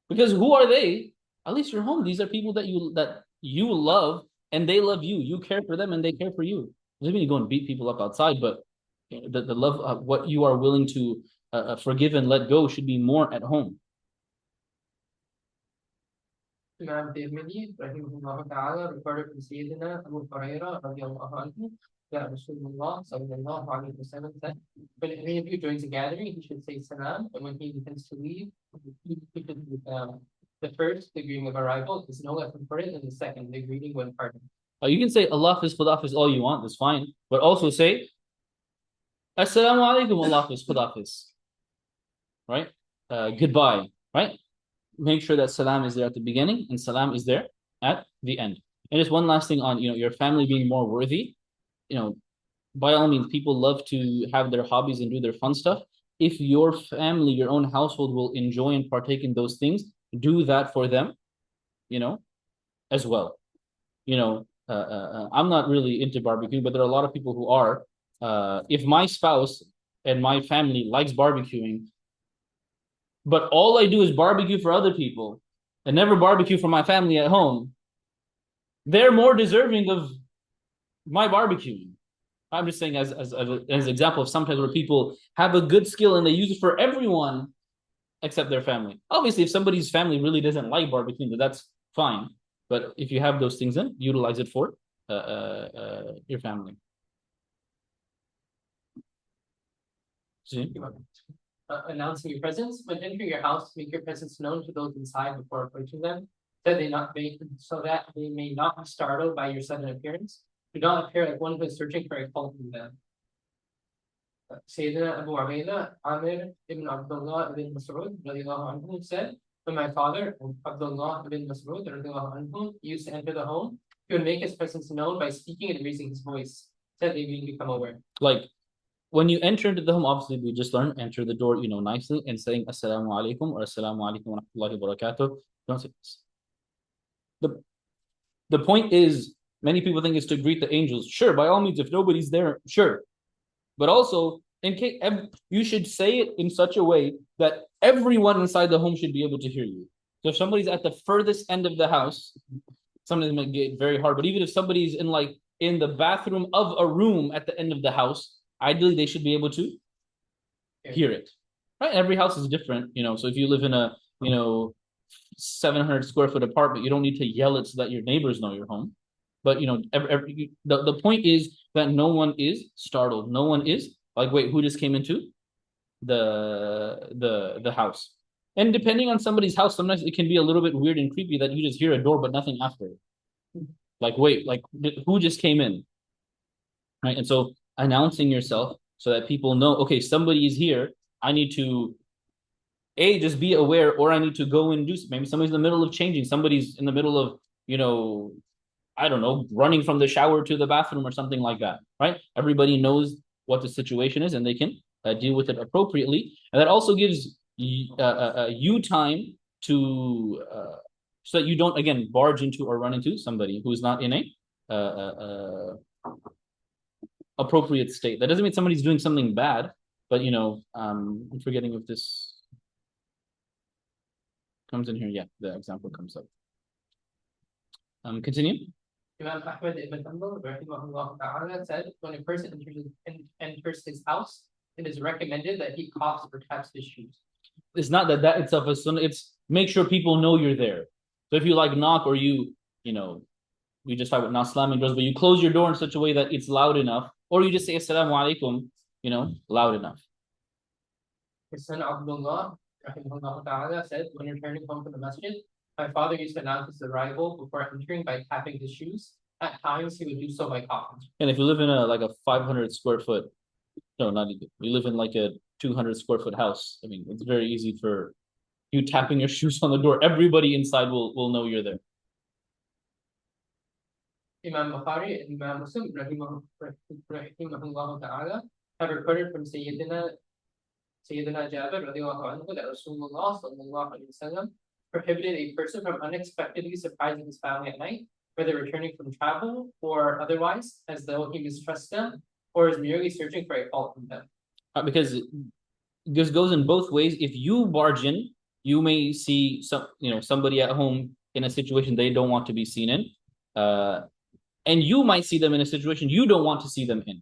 Because who are they? At least you're home. These are people that you love, and they love you. You care for them, and they care for you. Doesn't mean you go and beat people up outside, but the love of what you are willing to forgive and let go should be more at home. Imam Tirmidhi rahimahullah ta'ala reported from Sayyidina Abu Hurairah radiallahu anhu that Rasulullah sallallahu alayhi wa sallam said, when any of you joins a gathering, he should say salam, and when he intends to leave, the first, the greeting of arrival, is no less important than the second, the greeting when parting. You can say Allah Hafiz, Khud Hafiz all you want, that's fine. But also say Assalamu alaikum, Allah Hafiz, Khud Hafiz. Right? Goodbye. Right? Make sure that salam is there at the beginning and salam is there at the end. And just one last thing on your family being more worthy. By all means, people love to have their hobbies and do their fun stuff. If your family, your own household will enjoy and partake in those things, do that for them, as well. I'm not really into barbecue, but there are a lot of people who are. If my spouse and my family likes barbecuing, but all I do is barbecue for other people and never barbecue for my family at home, they're more deserving of my barbecuing. I'm just saying as an example of sometimes where people have a good skill and they use it for everyone except their family. Obviously, if somebody's family really doesn't like barbecuing, then that's fine. But if you have those things in, utilize it for your family. See? Announcing your presence. When entering your house, make your presence known to those inside before approaching them, so that they may not be startled by your sudden appearance. Do not appear like one who is searching for a fault in them. Sayyidina Abu Ubaidah Amir ibn Abdullah ibn Mas'ud radiallahu anhu said, when my father, Abdullah ibn Mas'ud radiallahu anhu, used to enter the home, he would make his presence known by speaking and raising his voice, so that they may become aware. Like, when you enter into the home, obviously we just learned, enter the door, nicely and saying Assalamu alaikum or Assalamu alaikum wa rahmatullahi wa barakatuh. Don't say this. The point is, many people think it's to greet the angels. Sure, by all means, if nobody's there, sure. But also, in case you should say it in such a way that everyone inside the home should be able to hear you. So if somebody's at the furthest end of the house, sometimes it might get very hard. But even if somebody's in the bathroom of a room at the end of the house, ideally they should be able to hear it. Right? Every house is different, So if you live in a 700 square foot apartment, you don't need to yell it so that your neighbors know you're home. But the point is that no one is startled. No one is like, wait, who just came into the house? And depending on somebody's house, sometimes it can be a little bit weird and creepy that you just hear a door but nothing after it. Like, wait, who just came in? Right? And so announcing yourself so that people know, okay, somebody is here. I need to just be aware, or I need to go and do something. Maybe somebody's in the middle of changing. Somebody's in the middle of, I don't know, running from the shower to the bathroom or something like that, right? Everybody knows what the situation is and they can deal with it appropriately. And that also gives you time to, so that you don't, again, barge into or run into somebody who is not in a appropriate state. That doesn't mean somebody's doing something bad. But I'm forgetting if this comes in here. Yeah, the example comes up. Continue. Imam Ahmad ibn Hanbal rahimahullah ta'ala said, when a person enters his house, it is recommended that he coughs or taps his shoes. It's not that itself is sunnah, it's make sure people know you're there. So if you knock or we just talk about not slamming doors, but you close your door in such a way that it's loud enough, or you just say assalamu alaikum, loud enough. His son Abdullah rahimahullah ta'ala said, when returning home from the masjid, my father used to announce his arrival before entering by tapping his shoes. At times, he would do so by coughing. And if you live in a 500 square foot, no, not even. You live in a 200 square foot house. I mean, it's very easy for you tapping your shoes on the door. Everybody inside will know you're there. Imam Bukhari and Imam Muslim rahimahullah ta'ala have reported from Sayyidina Jabir radiallahu anhu that Rasulullah sallallahu alaihi wasallam prohibited a person from unexpectedly surprising his family at night, whether returning from travel or otherwise, as though he mistrusts them or is merely searching for a fault from them. Because this goes in both ways. If you barge in, you may see somebody at home in a situation they don't want to be seen in, and you might see them in a situation you don't want to see them in.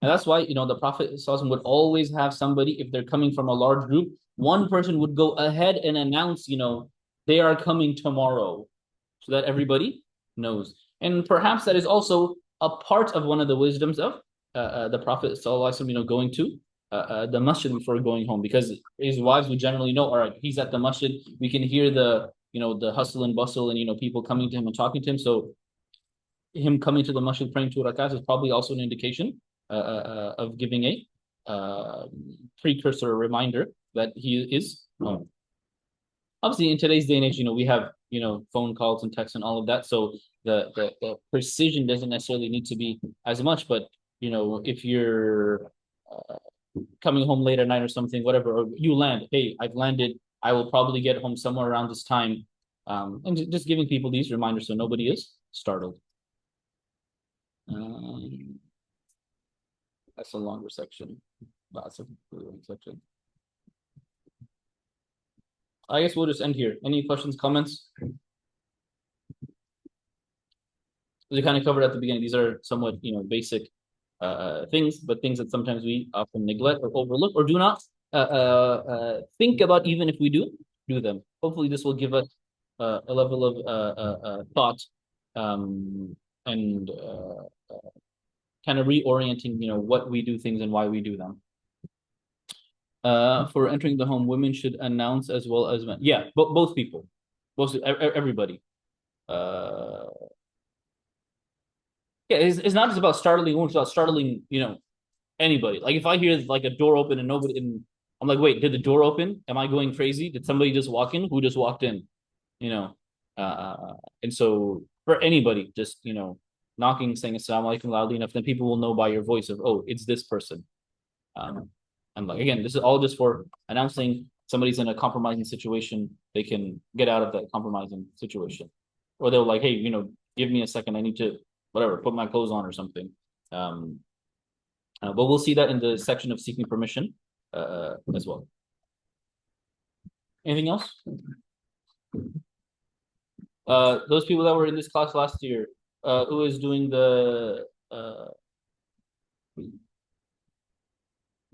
And that's why the Prophet ﷺ would always have somebody, if they're coming from a large group, one person would go ahead and announce, they are coming tomorrow, so that everybody knows. And perhaps that is also a part of one of the wisdoms of the Prophet ﷺ, going to the masjid before going home, because his wives would generally know, all right, he's at the masjid, we can hear the hustle and bustle and people coming to him and talking to him. So him coming to the masjid praying 2 rakats is probably also an indication of giving a precursor, reminder that he is home. Obviously, in today's day and age, we have phone calls and texts and all of that, so the precision doesn't necessarily need to be as much. But if you're coming home late at night or something, whatever, or you land, hey, I've landed, I will probably get home somewhere around this time, and just giving people these reminders so nobody is startled. That's a longer section. That's a long section. I guess we'll just end here. Any questions, comments? We kind of covered at the beginning. These are somewhat, basic things, but things that sometimes we often neglect or overlook or do not think about, even if we do them. Hopefully, this will give us a level of thought and kind of reorienting, what we do things and why we do them. For entering the home, women should announce as well as men. Yeah, both people, everybody. Yeah, it's not just about startling women, it's about startling, anybody. Like if I hear a door open and nobody, and I'm like, wait, did the door open? Am I going crazy? Did somebody just walk in? Who just walked in? And so for anybody, just knocking, saying assalamu alaikum loudly enough, then people will know by your voice of, oh, it's this person. And again, this is all just for announcing somebody's in a compromising situation. They can get out of that compromising situation, or they'll hey, give me a second, I need to put my clothes on or something. But we'll see that in the section of seeking permission as well. Anything else? Those people that were in this class last year, who is doing the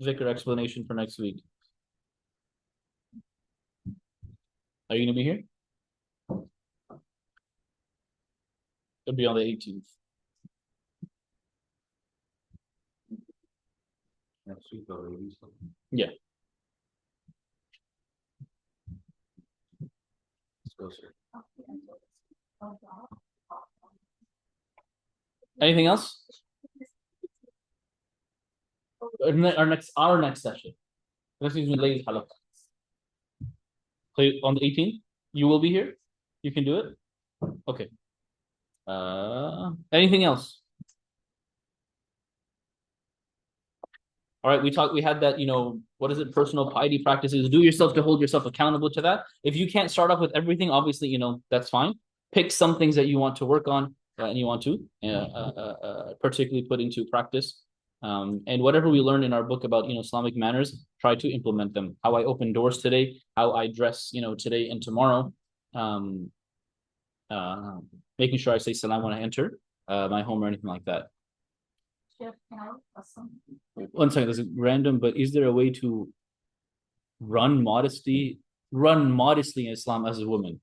Zikr explanation for next week? Are you going to be here? It'll be on the 18th. Next week already. Yeah. Let's go, sir. Anything else? Our next session. This is ladies halaqah. So on the 18th, you will be here. You can do it. Okay. Anything else? All right, we had that, what is it? Personal piety practices. Do yourself to hold yourself accountable to that. If you can't start off with everything, obviously, that's fine. Pick some things that you want to work on and you want to particularly put into practice. And whatever we learned in our book about, Islamic manners, try to implement them. How I open doors today, how I dress, today and tomorrow. Making sure I say salam when I enter my home or anything like that. Chef, can I ask something? One second, this is random, but is there a way to run modestly in Islam as a woman?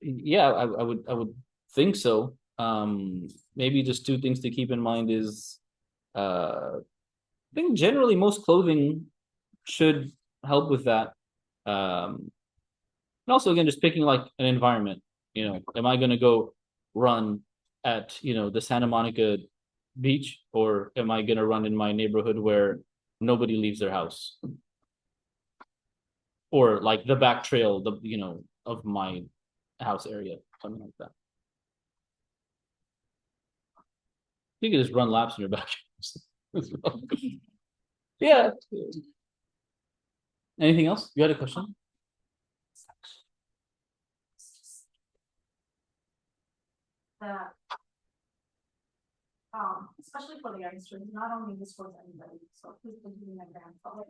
Yeah, I would think so. Maybe just two things to keep in mind is I think generally most clothing should help with that. And also again, just picking like an environment, am I gonna go run at the Santa Monica beach, or am I gonna run in my neighborhood where nobody leaves their house? Or like the back trail, of my house area, something like that. You can just run laps in your backyard as well. Yeah. Anything else? You had a question? That especially for the youngsters, not only this for anybody, so please don't give me an advance, but like,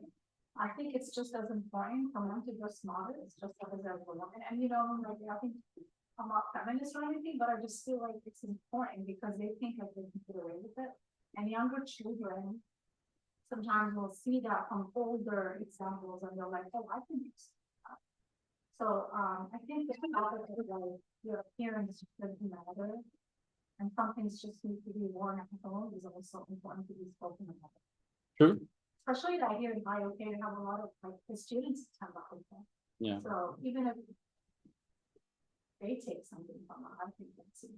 I think it's just as important for them to dress modest, just as everyone, and like, I think I'm not feminist or anything, but I just feel like it's important because they think like they can get away with it, and younger children sometimes will see that from older examples and they're like, oh, I can do that. So I think that your appearance doesn't matter. And some things just need to be worn at home is also important to be spoken about. True. Especially that here in IOK, we have a lot of like the students attend IOK. Yeah. So even if they take something from it, I think that's it.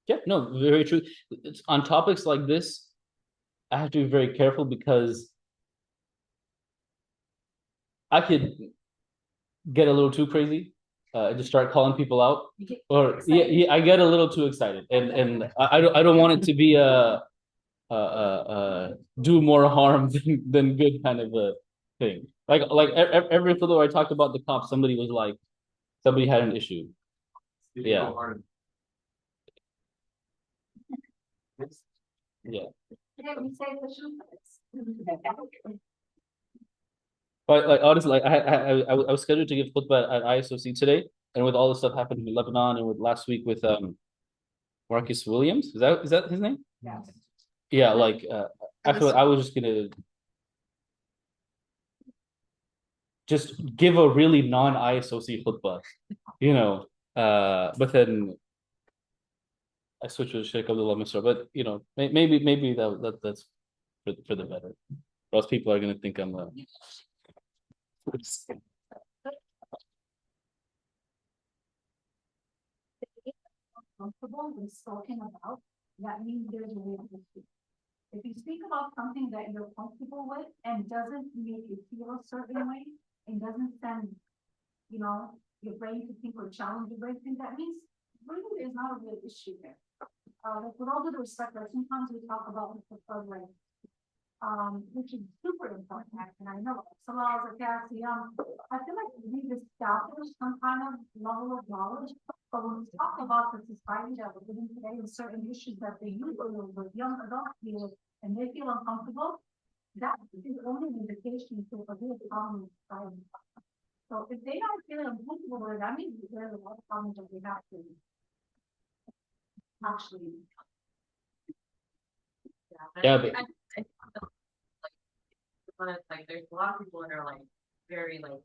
Yeah, no, very true. It's, on topics like this, I have to be very careful because I could get a little too crazy, just start calling people out, or yeah, I get a little too excited, and I don't want it to be do more harm than good kind of a thing. Like every photo I talked about the cops, somebody was like, somebody had an issue. Yeah. Yeah. But like honestly, like I was scheduled to give khutbah at ISOC today, and with all the stuff happening in Lebanon, and with last week with Marcus Williams, is that his name? Yeah. Yeah, like I feel like I was just gonna just give a really non-ISOC khutbah, but then I switched with Sheikh Abdullah Misra, but maybe that's for the better. Or else people are gonna think I'm comfortable with talking about, that means there's a way to speak. If you speak about something that you're comfortable with and doesn't make you feel a certain way, and doesn't send, your brain to think or challenge your brain, that means really there's not a real issue there. Like with all due respect, like sometimes we talk about the like, which is super important, and I know Salah is a I feel like we've established some kind of level of knowledge, but when we talk about the society that we're living today and certain issues that they use with young adults deal with, and they feel uncomfortable, that is only an indication to a real problem in society. So if they don't feel uncomfortable with it, that means there's a lot of problems that we have to actually. Yeah, but like there's a lot of people that are like very like,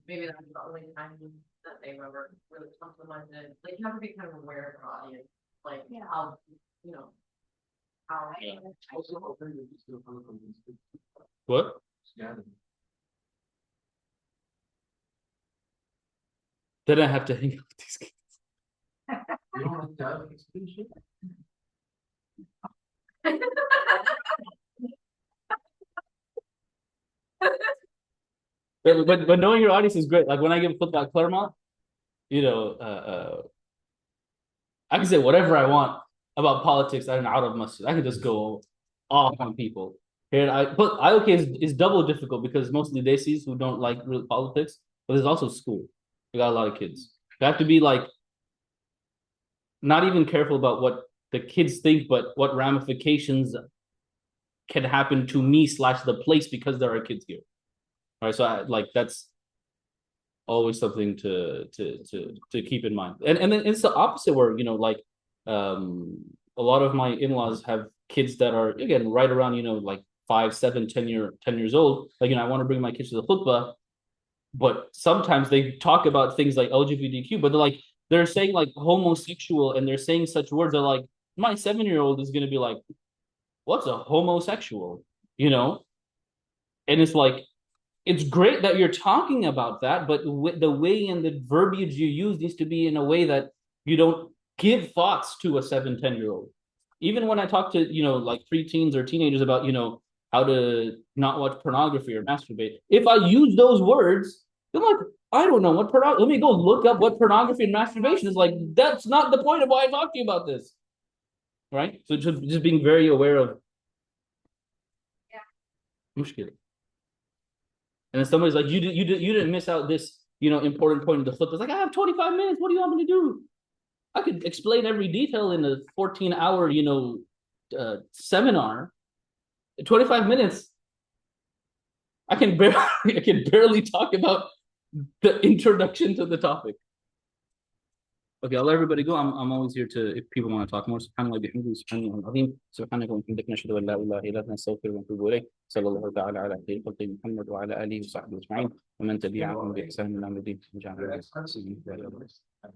maybe that's the only time that they ever really complimented. Like you have to be kind of aware of your audience, like how how. Yeah. What? Then I have to hang out with these kids. You don't want to shit? But knowing your audience is great. Like when I give khutbah at Claremont, I can say whatever I want about politics at an Arab masjid. I can just go off on people. But IOK is double difficult because mostly Desis who don't like real politics, but there's also school. We got a lot of kids. You have to be like not even careful about what the kids think, but what ramifications can happen to me / the place because there are kids here. All right, so that's always something to keep in mind. And then it's the opposite where, a lot of my in-laws have kids that are, again, right around, like 5, 7, 10 years old. Like, I want to bring my kids to the khutbah, but sometimes they talk about things like LGBTQ, but they're saying like homosexual, and they're saying such words that like my 7-year-old is going to be like, what's a homosexual? And it's like, it's great that you're talking about that, but the way and the verbiage you use needs to be in a way that you don't give thoughts to a 7, 10-year-old. Even when I talk to, like preteens or teenagers about, how to not watch pornography or masturbate, if I use those words, they're like, I don't know what pornography, let me go look up what pornography and masturbation is. Like, that's not the point of why I talk to you about this. Right? So just being very aware of. Yeah. Mushkil. And then somebody's like, you didn't miss out this, important point of the khutbah. It's like, I have 25 minutes. What do you want me to do? I could explain every detail in a 14-hour, seminar. 25 minutes. I can barely talk about the introduction to the topic. Okay, I'll let everybody go. I'm always here to, if people want to talk more. Subhanallah bihamdihi, subhanallah al-azim, subhanaka wa bihamdika, nashhadu an la ilaha illa anta, nastaghfiruka wa natubu ilayk. Sallallahu ta'ala ala khayril khalqi Muhammad wa ala alihi wa sahbihi ajma'in wa man tabi'ahum bi ihsan ila yawm الدين.